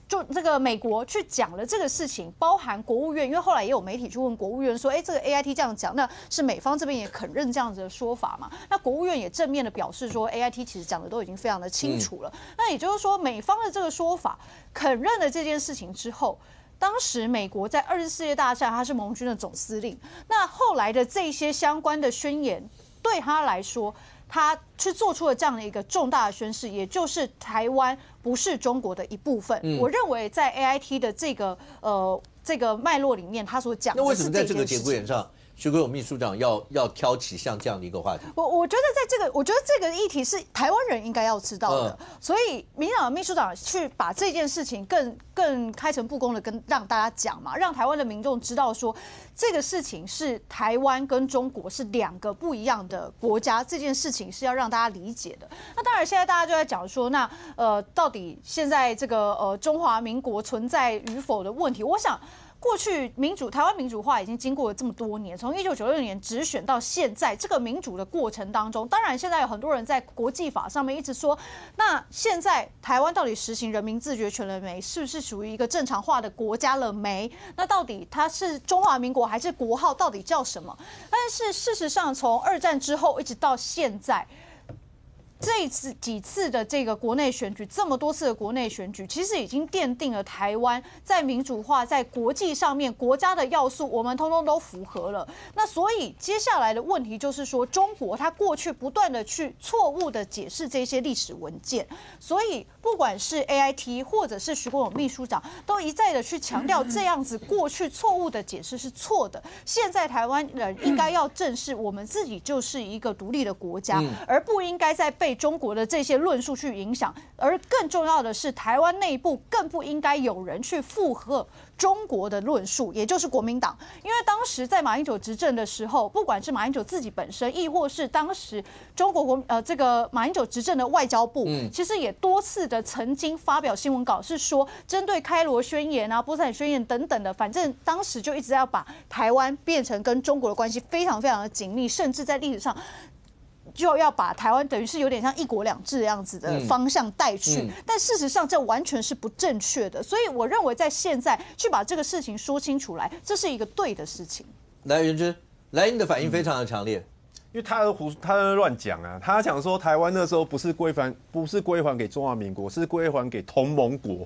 就这个美国去讲了这个事情，包含国务院，因为后来也有媒体去问国务院说，这个 AIT 这样讲，那是美方这边也肯认这样子的说法嘛？那国务院也正面的表示说 ，AIT 其实讲的都已经非常的清楚了。那也就是说，美方的这个说法肯认了这件事情之后，当时美国在24世纪大战，他是盟军的总司令，那后来的这些相关的宣言，对他来说，他去做出了这样的一个重大的宣示，也就是台湾不是中国的一部分。我认为在 AIT 的这个脉络里面，他所讲的是这件事情。那为什么在这个节骨眼上，徐国勇秘书长要挑起像这样的一个话题？我觉得这个议题是台湾人应该要知道的，所以民进党的秘书长去把这件事情更开诚布公的让大家讲嘛，让台湾的民众知道说这个事情是台湾跟中国是2个不一样的国家，这件事情是要让大家理解的。那当然，现在大家就在讲说，那到底现在这个中华民国存在与否的问题，我想。过去台湾民主化已经经过了这么多年，从1996年直选到现在，这个民主的过程当中，当然现在有很多人在国际法上面一直说，那现在台湾到底实行人民自决权了没？是不是属于一个正常化的国家了没？那到底它是中华民国还是国号？到底叫什么？但是事实上，从2战之后一直到现在。这几次的这个国内选举，这么多次的国内选举，其实已经奠定了台湾在民主化、在国际上面国家的要素，我们通通都符合了。那所以接下来的问题就是说，中国它过去不断的去错误的解释这些历史文件，所以不管是 AIT 或者是徐国勇秘书长，都一再的去强调这样子过去错误的解释是错的。现在台湾人应该要正视，我们自己就是一个独立的国家，而不应该再被中国的这些论述去影响，而更重要的是，台湾内部更不应该有人去附和中国的论述，也就是国民党。因为当时在马英九执政的时候，不管是马英九自己本身，亦或是当时中国这个马英九执政的外交部，其实也多次的曾经发表新闻稿，是说针对开罗宣言啊、波茨坦宣言等等的，反正当时就一直要把台湾变成跟中国的关系非常非常的紧密，甚至在历史上。就要把台湾等于是有点像1国2制的样子的方向带去，但事实上这完全是不正确的，所以我认为在现在去把这个事情说清楚来，这是一个对的事情。来，元之，来你的反应非常的强烈。因为他乱讲啊，他讲说台湾那时候不是归还给中华民国，是归还给同盟国，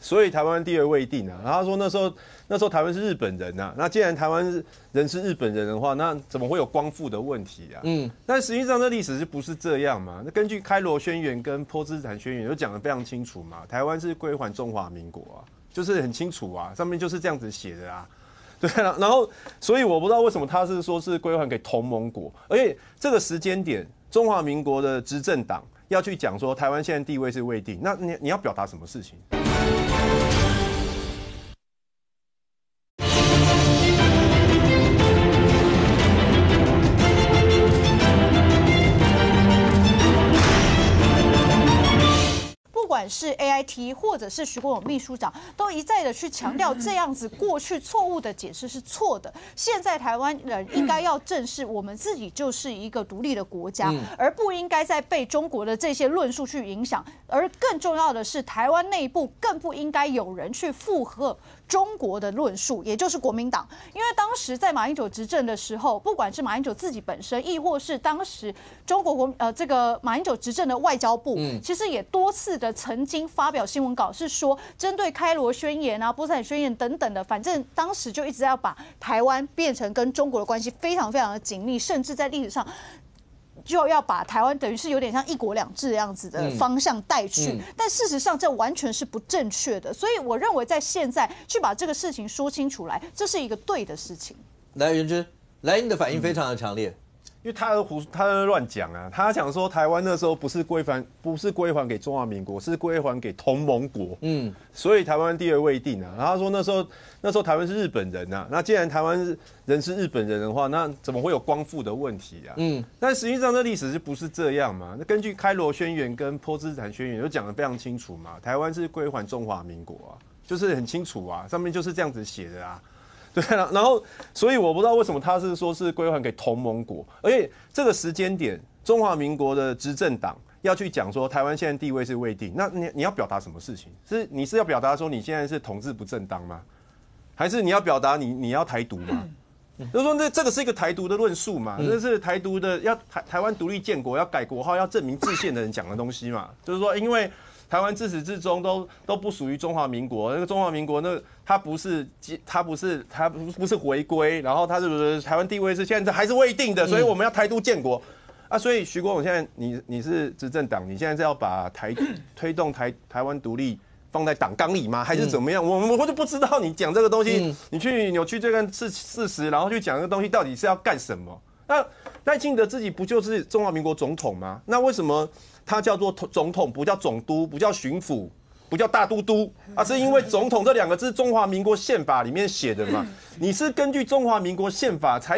所以台湾地位未定啊。然后他说那时候台湾是日本人啊，那既然台湾人是日本人的话，那怎么会有光复的问题啊？但实际上这历史就不是这样嘛。那根据开罗宣言跟波茨坦宣言就讲得非常清楚嘛，台湾是归还中华民国啊，就是很清楚啊，上面就是这样子写的啊。对啊，然后所以我不知道为什么他是说是归还给同盟国，而且这个时间点，中华民国的执政党要去讲说台湾现在地位是未定，那你要表达什么事情？不管是 AIT 或者是徐国勇秘书长，都一再的去强调这样子过去错误的解释是错的。现在台湾人应该要正视我们自己就是一个独立的国家，而不应该再被中国的这些论述去影响。而更重要的是，台湾内部更不应该有人去附和中国的论述，也就是国民党。因为当时在马英九执政的时候，不管是马英九自己本身，亦或是当时中国这个马英九执政的外交部，其实也多次的曾经发表新闻稿，是说针对开罗宣言啊、波茨坦宣言等等的，反正当时就一直要把台湾变成跟中国的关系非常非常的紧密，甚至在历史上就要把台湾等于是有点像一国两制这样子的方向带去，但事实上这完全是不正确的。所以我认为在现在去把这个事情说清楚来，这是一个对的事情。来，元之，来你的反应非常的强烈。因为他乱讲啊，他讲说台湾那时候不是归还给中华民国，是归还给同盟国，所以台湾地位未定啊。然后他说那时候台湾是日本人啊，那既然台湾人是日本人的话，那怎么会有光复的问题啊？但实际上这历史是不是这样嘛？那根据开罗宣言跟波茨坦宣言就讲得非常清楚嘛，台湾是归还中华民国啊，就是很清楚啊，上面就是这样子写的啊。对，然后所以我不知道为什么他是说是归还给同盟国，而且这个时间点，中华民国的执政党要去讲说台湾现在地位是未定，那你要表达什么事情？你是要表达说你现在是统治不正当吗？还是你要表达你要台独吗？就是说这个是一个台独的论述嘛，这是台独的要台湾独立建国要改国号要证明制宪的人讲的东西嘛，就是说因为台湾自始至终都不属于中华民国，那个中华民国它不是回归，然后它是台湾地位是现在还是未定的，所以我们要台独建国啊。所以徐国勇现在你是执政党，你现在是要把推动台湾独立放在党纲里吗？还是怎么样？我就不知道你讲这个东西，你去扭曲这个事实，然后去讲这个东西到底是要干什么？那赖清德自己不就是中华民国总统吗？那为什么他叫做总统，不叫总督，不叫巡抚，不叫大都督啊？是因为总统这两个字中华民国宪法里面写的嘛？你是根据中华民国宪法才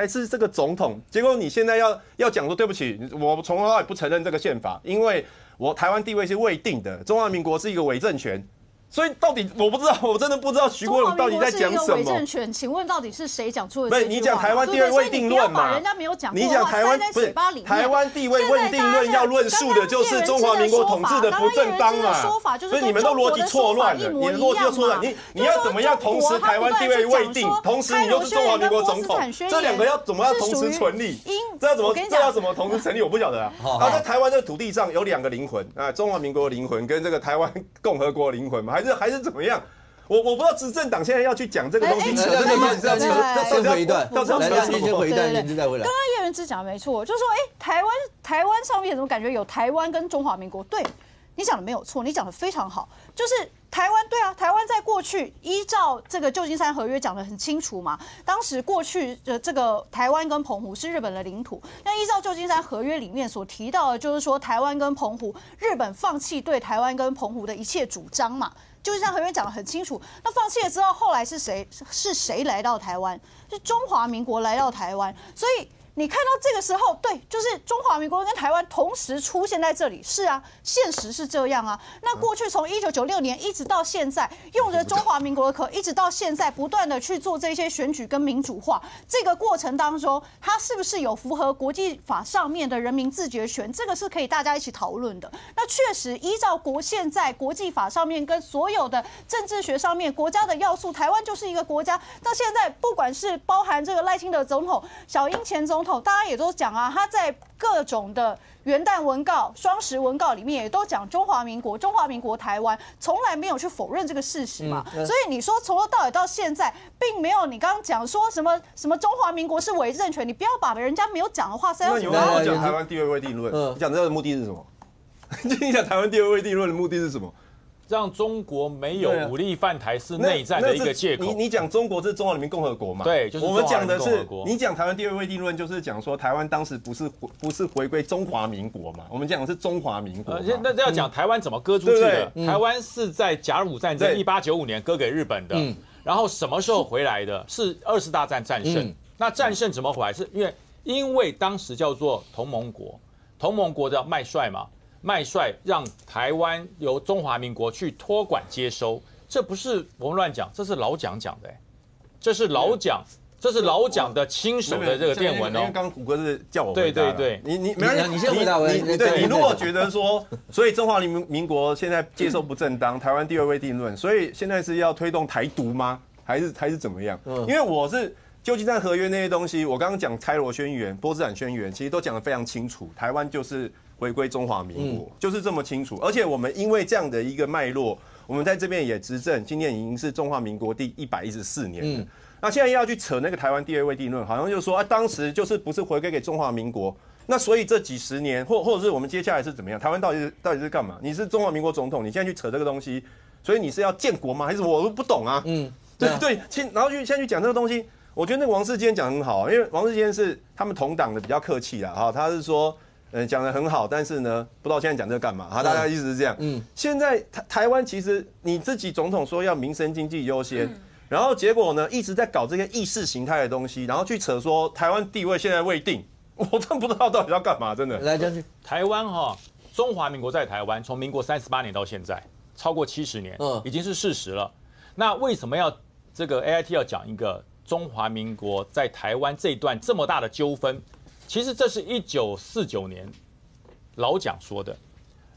是这个总统，结果你现在要讲说对不起，我从头到尾不承认这个宪法，因为我台湾地位是未定的，中华民国是一个伪政权。所以到底我不知道，我真的不知道徐国勇到底在讲什么。伪政权，请问到底是谁讲出的这句话？不是你讲台湾地位未定论嘛？人家没有讲过，你讲台湾不是台湾地位未定论要论述的就是中华民国统治的不正当嘛？所以你们都逻辑错乱了，你的逻辑错乱。你要怎么样同时台湾地位未定，同时你又是中华民国总统？这两个要怎么样同时成立？这要怎么同时成立？我不晓得啊。啊，在台湾这个土地上有两个灵魂啊，中华民国的灵魂跟这个台湾共和国的灵魂嘛？还是怎么样？我不知道执政党现在要去讲这个东西，先回一段，先回一段，言之再回来。刚刚叶元之讲的没错，就是说，台湾上面怎么感觉有台湾跟中华民国？对，你讲的没有错，你讲的非常好，就是台湾，对啊，台湾在过去依照这个旧金山合约讲得很清楚嘛，当时过去的这个台湾跟澎湖是日本的领土，那依照旧金山合约里面所提到的，就是说台湾跟澎湖，日本放弃对台湾跟澎湖的一切主张嘛。旧金山合约讲得很清楚，那放弃了之后，后来是谁来到台湾？是中华民国来到台湾，所以你看到这个时候，对，就是中华民国跟台湾同时出现在这里，是啊，现实是这样啊。那过去从1996年一直到现在，用着中华民国的壳，一直到现在，不断的去做这些选举跟民主化，这个过程当中，它是不是有符合国际法上面的人民自决权？这个是可以大家一起讨论的。那确实依照现在国际法上面跟所有的政治学上面国家的要素，台湾就是一个国家。到现在，不管是包含这个赖清德总统、小英前总统，大家也都讲啊，他在各种的元旦文告、双十文告里面也都讲中华民国台湾，从来没有去否认这个事实嘛。所以你说从头到尾到现在，并没有你刚刚讲说什么中华民国是伪政权，你不要把人家没有讲的话塞到嘴巴里。那你讲台湾地位未定论，你讲这个的目的是什么？你讲台湾地位未定论的目的是什么？让中国没有武力犯台是内战的一个借口。你讲中国是中华人民共和国嘛？对，就是我们讲的是你讲台湾地位未定论，就是讲说台湾当时不是回归中华民国嘛？我们讲的是中华民国。那要讲台湾怎么割出去的？台湾是在甲午战争1895年割给日本的，然后什么时候回来的？是20大战战胜。那战胜怎么回来？是因为当时叫做同盟国，同盟国叫麦帅嘛。麦帅让台湾由中华民国去托管接收，这不是我们乱讲，这是老蒋讲的，这是老蒋。这是老蒋的亲手的这个电文哦。因为刚刚虎哥是叫我回答。对，你先回答我。你如果觉得说，所以中华民国现在接受不正当，台湾地位未定论，所以现在是要推动台独吗？还是怎么样？因为我是旧金山合约那些东西，我刚刚讲开罗宣言、波茨坦宣言，其实都讲得非常清楚，台湾就是回归中华民国，就是这么清楚。而且我们因为这样的一个脉络，我们在这边也执政，今年已经是中华民国第114年了。那现在要去扯那个台湾地位未定论，好像就说当时就是不是回归给中华民国，那所以这几十年或者是我们接下来是怎么样？台湾到底是干嘛？你是中华民国总统，你现在去扯这个东西，所以你是要建国吗？还是我不懂啊？对，然后现在去讲这个东西，我觉得那个王世坚讲得很好，因为王世坚是他们同党的，比较客气啦，哈，他是说讲得很好，但是呢，不知道现在讲这个干嘛？大家意思是这样。现在台湾其实你自己总统说要民生经济优先。然后结果呢，一直在搞这些意识形态的东西，然后去扯说台湾地位现在未定，我真不知道到底要干嘛，真的。来，将军，台湾中华民国在台湾从民国38年到现在，超过70年，已经是事实了。那为什么要这个 AIT 要讲一个中华民国在台湾这一段这么大的纠纷？其实这是1949年老蒋说的，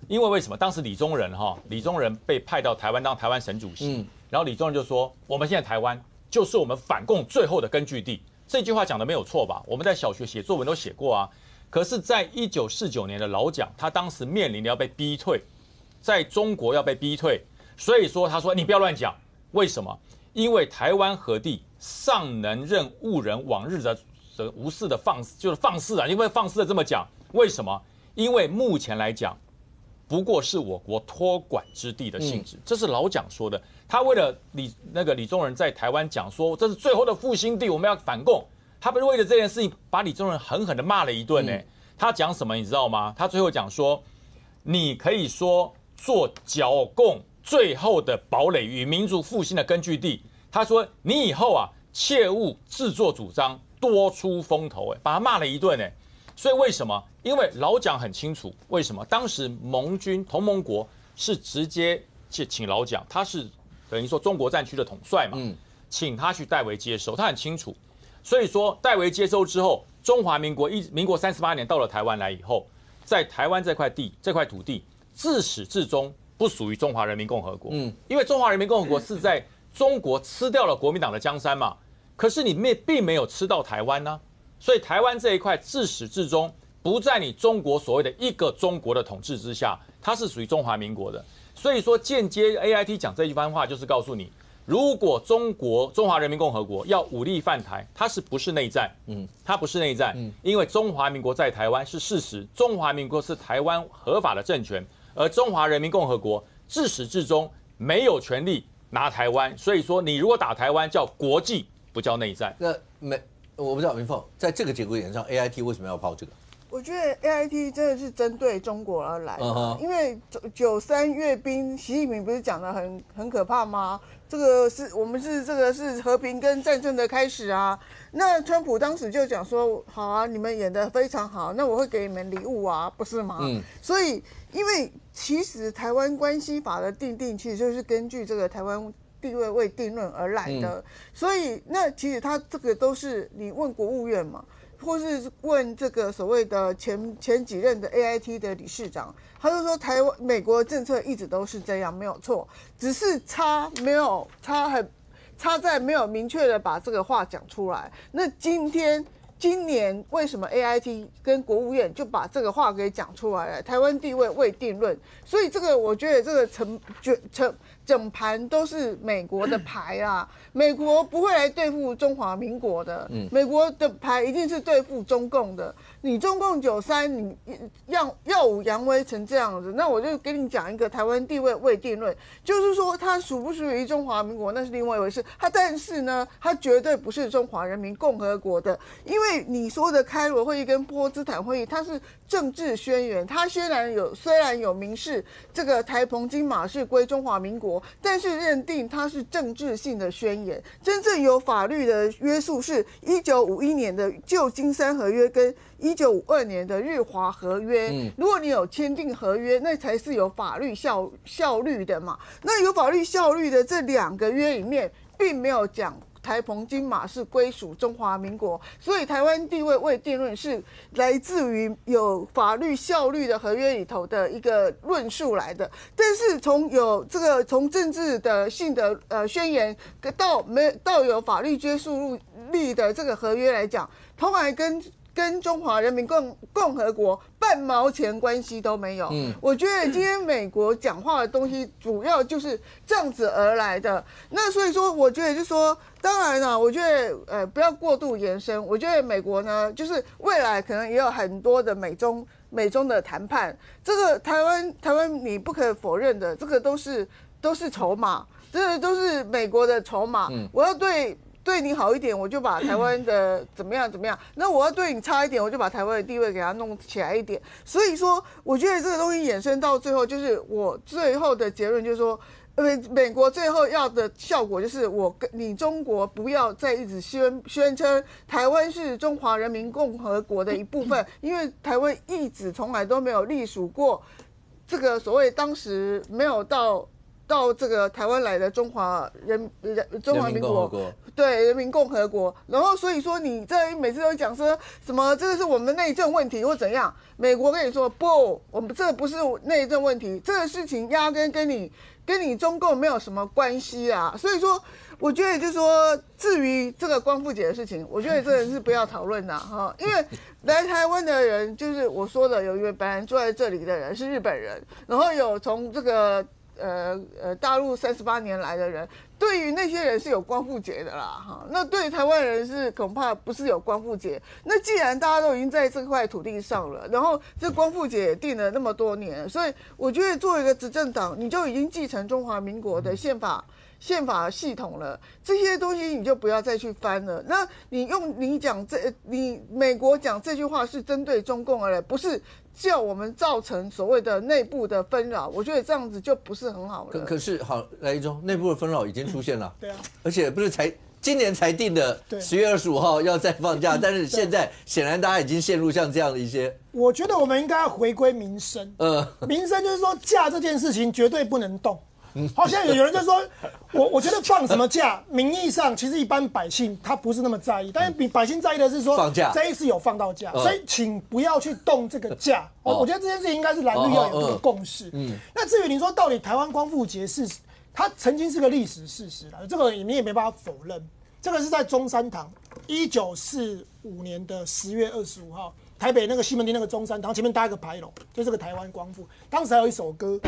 因为什么？当时李宗仁被派到台湾当台湾省主席。然后李宗仁就说：“我们现在台湾就是我们反共最后的根据地。”这句话讲的没有错吧？我们在小学写作文都写过啊。可是，在1949年的老蒋，他当时面临要被逼退，在中国要被逼退，所以说他说：“你不要乱讲。”为什么？因为台湾核地尚能任误人往日的无事的放肆啊！因为放肆的这么讲，为什么？因为目前来讲，不过是我国托管之地的性质，这是老蒋说的。他为了李宗仁在台湾讲说这是最后的复兴地，我们要反共。他不是为了这件事情把李宗仁狠狠的骂了一顿呢。他讲什么你知道吗？他最后讲说，你可以说做剿共最后的堡垒与民族复兴的根据地。他说你以后切勿自作主张，多出风头，把他骂了一顿呢。所以为什么？因为老蒋很清楚为什么当时盟军同盟国是直接请老蒋，他是等于说中国战区的统帅嘛，请他去代为接收，他很清楚。所以说代为接收之后，中华民国38年到了台湾来以后，在台湾这块土地自始至终不属于中华人民共和国，因为中华人民共和国是在中国吃掉了国民党的江山嘛，可是你并没有吃到台湾呢，所以台湾这一块自始至终不在你中国所谓的一个中国的统治之下，它是属于中华民国的。所以说间接 AIT 讲这一番话就是告诉你，如果中华人民共和国要武力犯台，它是不是内战？它不是内战，因为中华民国在台湾是事实，中华民国是台湾合法的政权，而中华人民共和国自始至终没有权利拿台湾。所以说，你如果打台湾叫国际，不叫内战。我不知道明凤在这个节骨眼上 ，AIT 为什么要抛这个？我觉得 AIT 真的是针对中国而来的，因为93阅兵，习近平不是讲的很可怕吗？这个是和平跟战争的开始啊。那川普当时就讲说，好啊，你们演得非常好，那我会给你们礼物啊，不是吗？所以因为其实台湾关系法的订定，其实就是根据这个台湾地位未定论而来的，所以那其实他这个都是你问国务院嘛。或是问这个所谓的前几任的 AIT 的理事长，他就说美国政策一直都是这样，没有错，只是差在没有明确的把这个话讲出来。那今年为什么 AIT 跟国务院就把这个话给讲出来了？台湾地位未定论，所以这个我觉得这个整盘都是美国的牌啊，美国不会来对付中华民国的，美国的牌一定是对付中共的。你中共93，你耀武扬威成这样子，那我就给你讲一个台湾地位未定论，就是说它属不属于中华民国那是另外一回事，但是呢，它绝对不是中华人民共和国的，因为以你说的开罗会议跟波茨坦会议，它是政治宣言，它虽然有明示这个台澎金马是归中华民国，但是认定它是政治性的宣言，真正有法律的约束是1951年的旧金山合约跟1952年的日华合约。如果你有签订合约，那才是有法律效率的嘛。那有法律效率的这2个约里面，并没有讲台澎金马是归属中华民国，所以台湾地位未定论是来自于有法律效率的合约里头的一个论述来的。但是从政治的性的宣言到有法律约束力的这个合约来讲，同来跟中华人民共和国半毛钱关系都没有。我觉得今天美国讲话的东西主要就是这样子而来的。那所以说，我觉得就是说，当然了，我觉得不要过度延伸。我觉得美国呢，就是未来可能也有很多的美中的谈判。这个台湾你不可否认的，这个都是筹码，这都是美国的筹码。我要对你好一点，我就把台湾的怎么样，那我要对你差一点，我就把台湾的地位给它弄起来一点。所以说，我觉得这个东西衍生到最后，就是我最后的结论就是说，美国最后要的效果就是你中国不要再一直宣称台湾是中华人民共和国的一部分，因为台湾一直从来都没有隶属过这个所谓当时没有到这个台湾来的中华民国，对，人民共和国。然后所以说你每次都讲说什么这个是我们内政问题或怎样，美国跟你说不，我们这个不是内政问题，这个事情压根跟你中共没有什么关系啊。所以说我觉得就是说，至于这个光复节的事情，我觉得真的是不要讨论啦哈，因为来台湾的人就是我说的，有一位本来坐在这里的人是日本人，然后有从这个大陆38年来的人，对于那些人是有光复节的啦哈。那对台湾人是恐怕不是有光复节。那既然大家都已经在这块土地上了，然后这光复节也定了那么多年，所以我觉得作为一个执政党，你就已经继承中华民国的宪法系统了，这些东西你就不要再去翻了。那你美国讲这句话是针对中共而来，不是叫我们造成所谓的内部的纷扰，我觉得这样子就不是很好了。可是好，来一中内部的纷扰已经出现了，对啊，而且不是今年才定的10月25号要再放假，但是现在显然大家已经陷入像这样的一些。我觉得我们应该要回归民生，民生就是说假这件事情绝对不能动。好，现在有人就说，我觉得放什么假，名义上其实一般百姓他不是那么在意，但是百姓在意的是说放假，这一次有放到假，所以请不要去动这个假。我觉得这件事情应该是蓝绿要有这个共识。那至于你说到底台湾光复节它曾经是个历史事实啦，这个你也没办法否认。这个是在中山堂，1945年的10月25号，台北那个西门町那个中山堂前面搭一个牌楼，就这个台湾光复。当时还有一首歌。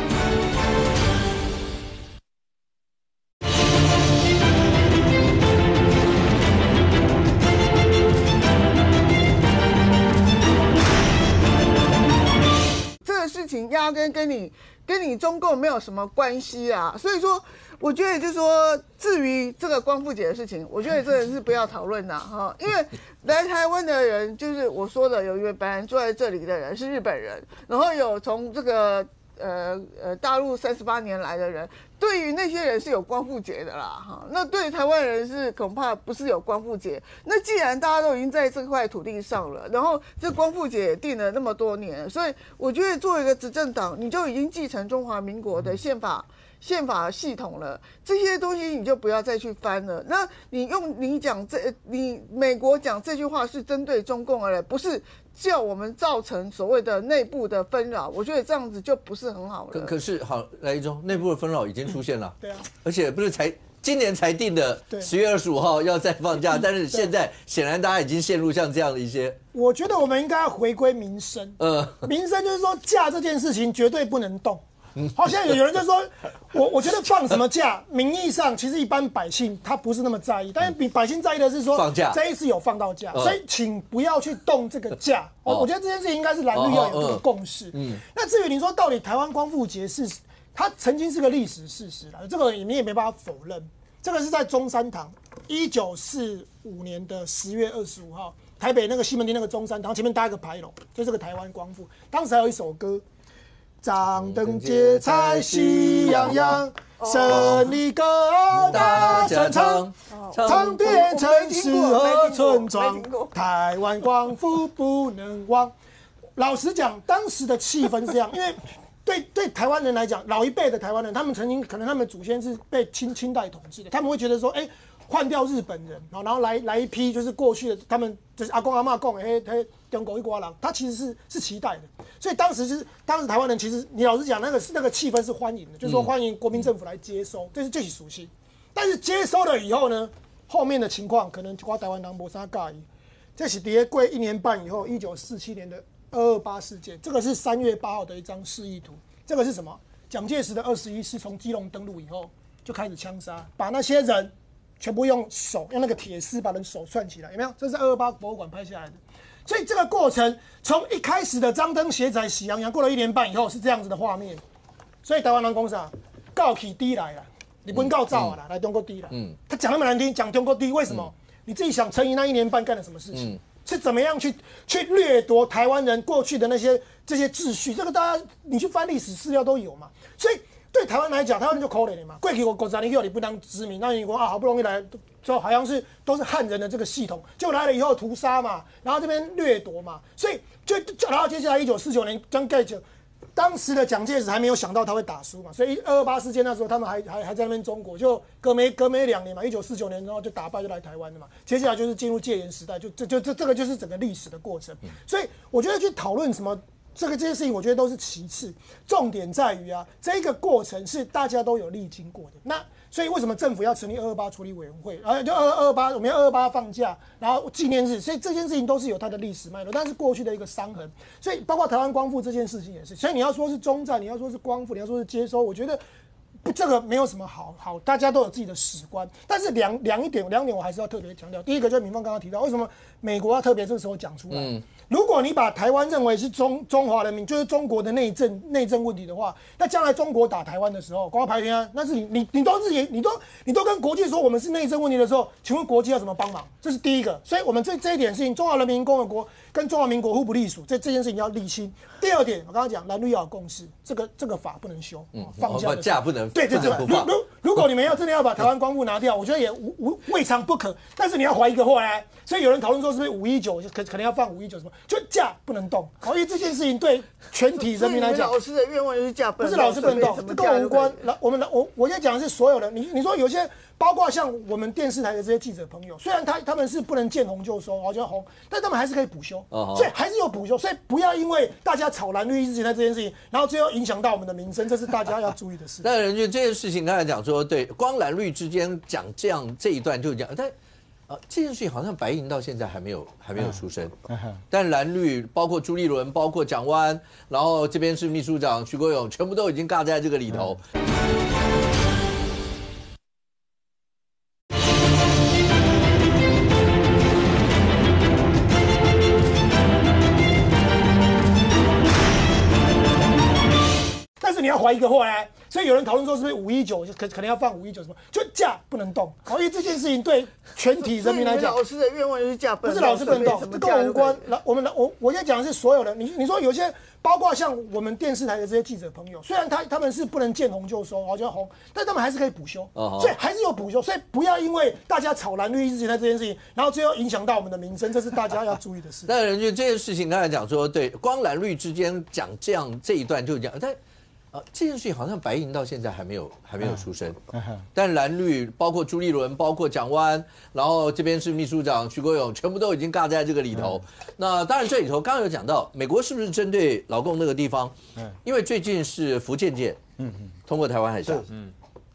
事情压根跟你中共没有什么关系啊。所以说我觉得就是说，至于这个光复节的事情，我觉得真的是不要讨论啦哈，因为来台湾的人就是我说的，有一位本来坐在这里的人是日本人，然后有从这个大陆38年来的人，对于那些人是有光复节的啦哈。那对台湾人是恐怕不是有光复节。那既然大家都已经在这块土地上了，然后这光复节也定了那么多年，所以我觉得作为一个执政党，你就已经继承中华民国的宪法系统了，这些东西你就不要再去翻了。那你美国讲这句话是针对中共而来，不是叫我们造成所谓的内部的纷扰，我觉得这样子就不是很好了。可是好，来一中内部的纷扰已经出现了，对啊，而且不是今年才定的10月25号要再放假，但是现在显然大家已经陷入像这样的一些。我觉得我们应该要回归民生，民生就是说假这件事情绝对不能动。好，现在有人就说，我觉得放什么假，名义上其实一般百姓他不是那么在意，但是百姓在意的是说，放假这一次有放到假，所以请不要去动这个假。我觉得这件事情应该是蓝绿要有这个共识。那至于你说到底台湾光复节它曾经是个历史事实啦，这个你也没办法否认。这个是在中山堂，1945年的10月25号。台北那个西门町那个中山堂前面搭一个牌楼，就这个台湾光复。当时还有一首歌，张灯结彩喜洋洋，胜利歌大声唱，唱遍城市和村庄，台湾光复不能忘。老实讲，当时的气氛是这样，因为对台湾人来讲，老一辈的台湾人，他们曾经可能他们祖先是被清代统治的，他们会觉得说，换掉日本人，然后来一批就是过去的，他们就是阿公阿嬷讲，中国一瓜郎，他其实是期待的，所以当时台湾人其实你老实讲，那个气氛是欢迎的，就是说欢迎国民政府来接收，这是最熟悉。但是接收了以后呢，后面的情况可能台湾人没啥介意，这是在过1年半以后，1947年的228事件，这个是3月8号的一张示意图，这个是什么？蒋介石的21师从基隆登陆以后就开始枪杀，把那些人全部用那个铁丝把人手串起来，有没有？这是228博物馆拍下来的。所以这个过程从一开始的张灯结彩喜洋洋，过了1年半以后是这样子的画面。所以台湾人讲啥？告起低来了，你不告造啦，来中国低了。他讲那么难听，讲中国低，为什么？你自己想，陈仪那1年半干了什么事情？是怎么样去掠夺台湾人过去的这些秩序？这个大家你去翻历史资料都有嘛。所以对台湾来讲，台湾人就可怜了嘛。过去我50年以后你不当殖民，那你说好不容易来，就好像是都是汉人的这个系统，就来了以后屠杀嘛，然后这边掠夺嘛，所以然后接下来1949年张盖就。当时的蒋介石还没有想到他会打输嘛，所以228事件那时候他们还在那边中国，就隔没2年嘛，1949年然后就打败就来台湾了嘛，接下来就是进入戒严时代，这个就是整个历史的过程，所以我觉得去讨论什么这些事情，我觉得都是其次，重点在于这个过程是大家都有历经过的。那所以为什么政府要成立228处理委员会？就228，我们要228放假，然后纪念日，所以这件事情都是有它的历史脉络，但是过去的一个伤痕。所以包括台湾光复这件事情也是。所以你要说是中战，你要说是光复，你要说是接收，我觉得这个没有什么好，大家都有自己的史观。但是两点我还是要特别强调。第一个就是敏芳刚刚提到，为什么美国要特别这个时候讲出来？如果你把台湾认为是中华人民，就是中国的内政问题的话，那将来中国打台湾的时候，光排天啊，那是你都跟国际说我们是内政问题的时候，请问国际要怎么帮忙？这是第一个。所以我们这一点事情，中华人民共和国跟中华民国互不隶属，这件事情要厘清。第二点，我刚刚讲蓝绿要有共识，这个法不能修，放假不能对。如果你们真的要把台湾光复拿掉，我觉得也未尝不可。但是你要怀一个后来，所以有人讨论说是不是519可能要放519什么，就假不能动。因为这件事情对全体人民来讲，老师的愿望就是假不能动，不是老师不能动，这跟我无关。我现在讲的是所有人，你说有些。包括像我们电视台的这些记者朋友，虽然他们是不能见红就收，就红，但他们还是可以补休，所以还是有补休，所以不要因为大家炒蓝绿意识形态这件事情，然后最后影响到我们的民生，这是大家要注意的事。但仁俊这件事情刚才讲说，对，光蓝绿之间讲这一段就讲，但这件事情好像白银到现在还没有出声，但蓝绿包括朱立伦，包括蒋万安，然后这边是秘书长徐国勇，全部都已经尬在这个里头。你要怀一个后来，所以有人讨论说是不是519可能要放519什么，就假不能动。因为这件事情对全体人民来讲，老师的愿望就是假不能动，不是老师不能动，这跟我无关。我现在讲的是所有人，你说有些包括像我们电视台的这些记者朋友，虽然他们是不能见红就收，就红，但他们还是可以补休，所以还是有补休。所以不要因为大家炒蓝绿意识形态这件事情，然后最后影响到我们的民生，这是大家要注意的事。但仁俊这件事情刚才讲说，对，光蓝绿之间讲这一段就讲，但。这件事情好像白银到现在还没有出声，但蓝绿包括朱立伦，包括蒋万安，然后这边是秘书长徐国勇，全部都已经尬在这个里头。那当然这里头刚刚有讲到，美国是不是针对老共那个地方？因为最近是福建舰通过台湾海峡，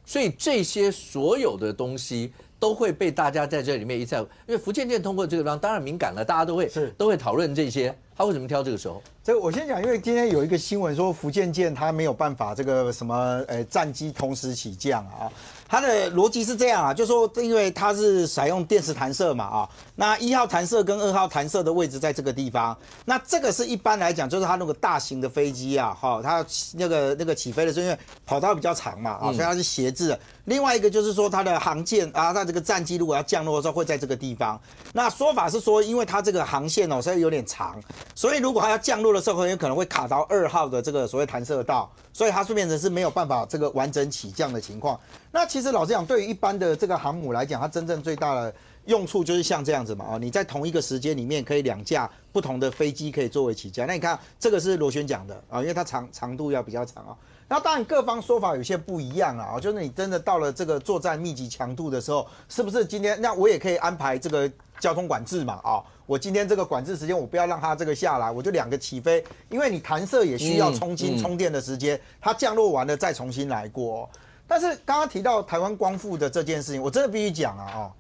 所以这些所有的东西都会被大家在这里面一再，因为福建舰通过这个地方当然敏感了，大家都会讨论这些。他为什么挑这个时候？这个我先讲，因为今天有一个新闻说福建舰它没有办法这个什么战机同时起降啊，它的逻辑是这样啊，就说因为它是采用电磁弹射嘛那1号弹射跟2号弹射的位置在这个地方，那这个是一般来讲就是它那个大型的飞机它那个起飞的时候因为跑道比较长嘛所以它是斜置的。另外一个就是说它的航舰它的这个战机如果要降落的时候会在这个地方。那说法是说，因为它这个航线哦，所以有点长，所以如果它要降落的时候，很有可能会卡到2号的这个所谓弹射道，所以它变成是没有办法这个完整起降的情况。那其实老实讲，对于一般的这个航母来讲，它真正最大的用处就是像这样子嘛，哦，你在同一个时间里面可以2架不同的飞机可以作为起降。那你看这个是螺旋桨的啊，因为它长度要比较长啊。那当然各方说法有些不一样啊，就是你真的到了这个作战密集强度的时候，是不是今天那我也可以安排这个交通管制嘛？啊，我今天这个管制时间我不要让它这个下来，我就2个起飞，因为你弹射也需要充电的时间，它降落完了再重新来过哦。但是刚刚提到台湾光复的这件事情，我真的必须讲啊，哦，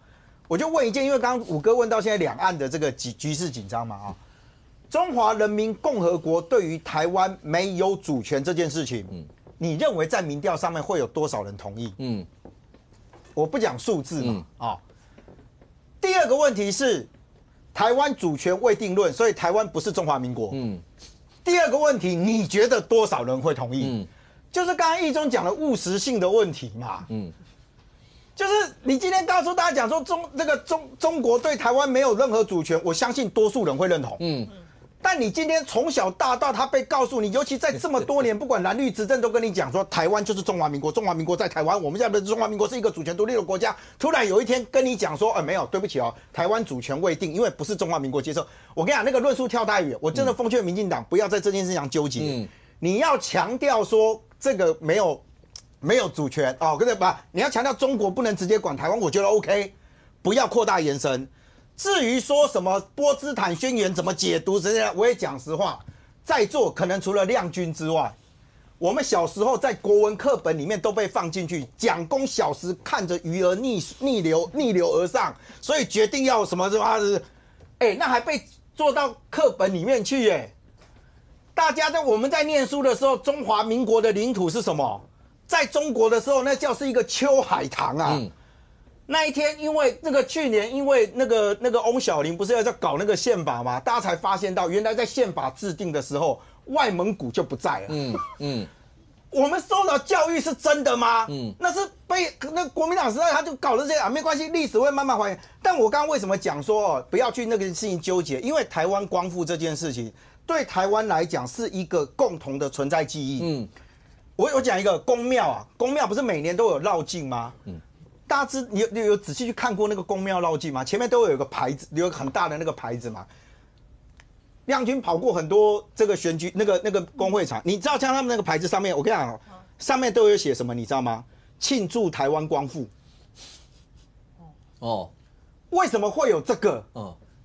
我就问一件，因为刚刚武哥问到现在两岸的这个局势紧张嘛，啊，中华人民共和国对于台湾没有主权这件事情，你认为在民调上面会有多少人同意？我不讲数字嘛，啊。第二个问题是，台湾主权未定论，所以台湾不是中华民国。第二个问题，你觉得多少人会同意？就是刚刚义中讲的务实性的问题嘛。就是你今天告诉大家讲说中国对台湾没有任何主权，我相信多数人会认同。但你今天从小大到他被告诉你，尤其在这么多年，不管蓝绿执政都跟你讲说，台湾就是中华民国，中华民国在台湾，我们现在的中华民国是一个主权独立的国家。突然有一天跟你讲说，没有，对不起哦，台湾主权未定，因为不是中华民国接受。我跟你讲，那个论述跳太远，我真的奉劝民进党不要在这件事情上纠结。你要强调说这个没有主权哦，跟着吧，你要强调中国不能直接管台湾，我觉得 OK， 不要扩大延伸。至于说什么波茨坦宣言怎么解读之类的，我也讲实话，在座可能除了亮君之外，我们小时候在国文课本里面都被放进去。蒋公小时看着鱼儿逆流而上，所以决定要什么那还被做到课本里面去耶。大家我们在念书的时候，中华民国的领土是什么？在中国的时候，那叫是一个秋海棠啊。那一天，因为去年，因为那个翁小玲不是要搞那个宪法嘛，大家才发现到，原来在宪法制定的时候，外蒙古就不在了。我们受到教育是真的吗？那是被那国民党时代他就搞了这些啊，没关系，历史会慢慢还原。但我刚刚为什么讲说不要去那个事情纠结？因为台湾光复这件事情，对台湾来讲是一个共同的存在记忆。我讲一个公庙啊，公庙不是每年都有绕境吗？大家你有仔细去看过那个公庙绕境吗？前面都有一个牌子，有一个很大的那个牌子嘛。亮君跑过很多这个选举那个公会场，你知道像他们那个牌子上面，我跟你讲，上面都有写什么，你知道吗？庆祝台湾光复。为什么会有这个？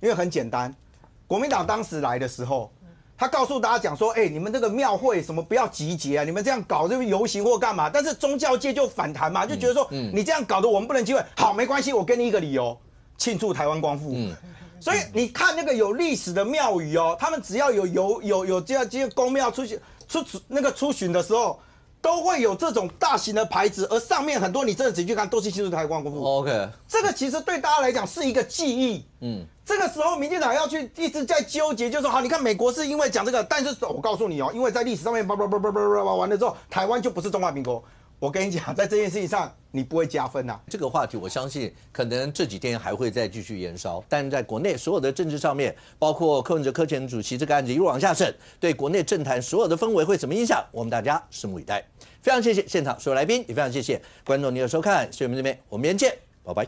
因为很简单，国民党当时来的时候，他告诉大家讲说，你们这个庙会什么不要集结啊，你们这样搞就是游行或干嘛。但是宗教界就反弹嘛，就觉得说，你这样搞得我们不能集会。好，没关系，我给你一个理由，庆祝台湾光复。所以你看那个有历史的庙宇哦，他们只要有这些公庙出巡的时候，都会有这种大型的牌子，而上面很多你真的仔细去看，都是庆祝台湾光复。OK， 这个其实对大家来讲是一个记忆。这个时候民进党要去一直在纠结，就是说好，你看美国是因为讲这个，但是我告诉你哦，因为在历史上面完了之后，台湾就不是中华民国。我跟你讲，在这件事情上你不会加分啊。这个话题我相信可能这几天还会再继续延烧，但在国内所有的政治上面，包括柯文哲柯前主席这个案子一路往下审，对国内政坛所有的氛围会怎么影响，我们大家拭目以待。非常谢谢现场所有来宾，也非常谢谢观众您的收看，所以我们这边我们明天见，拜拜。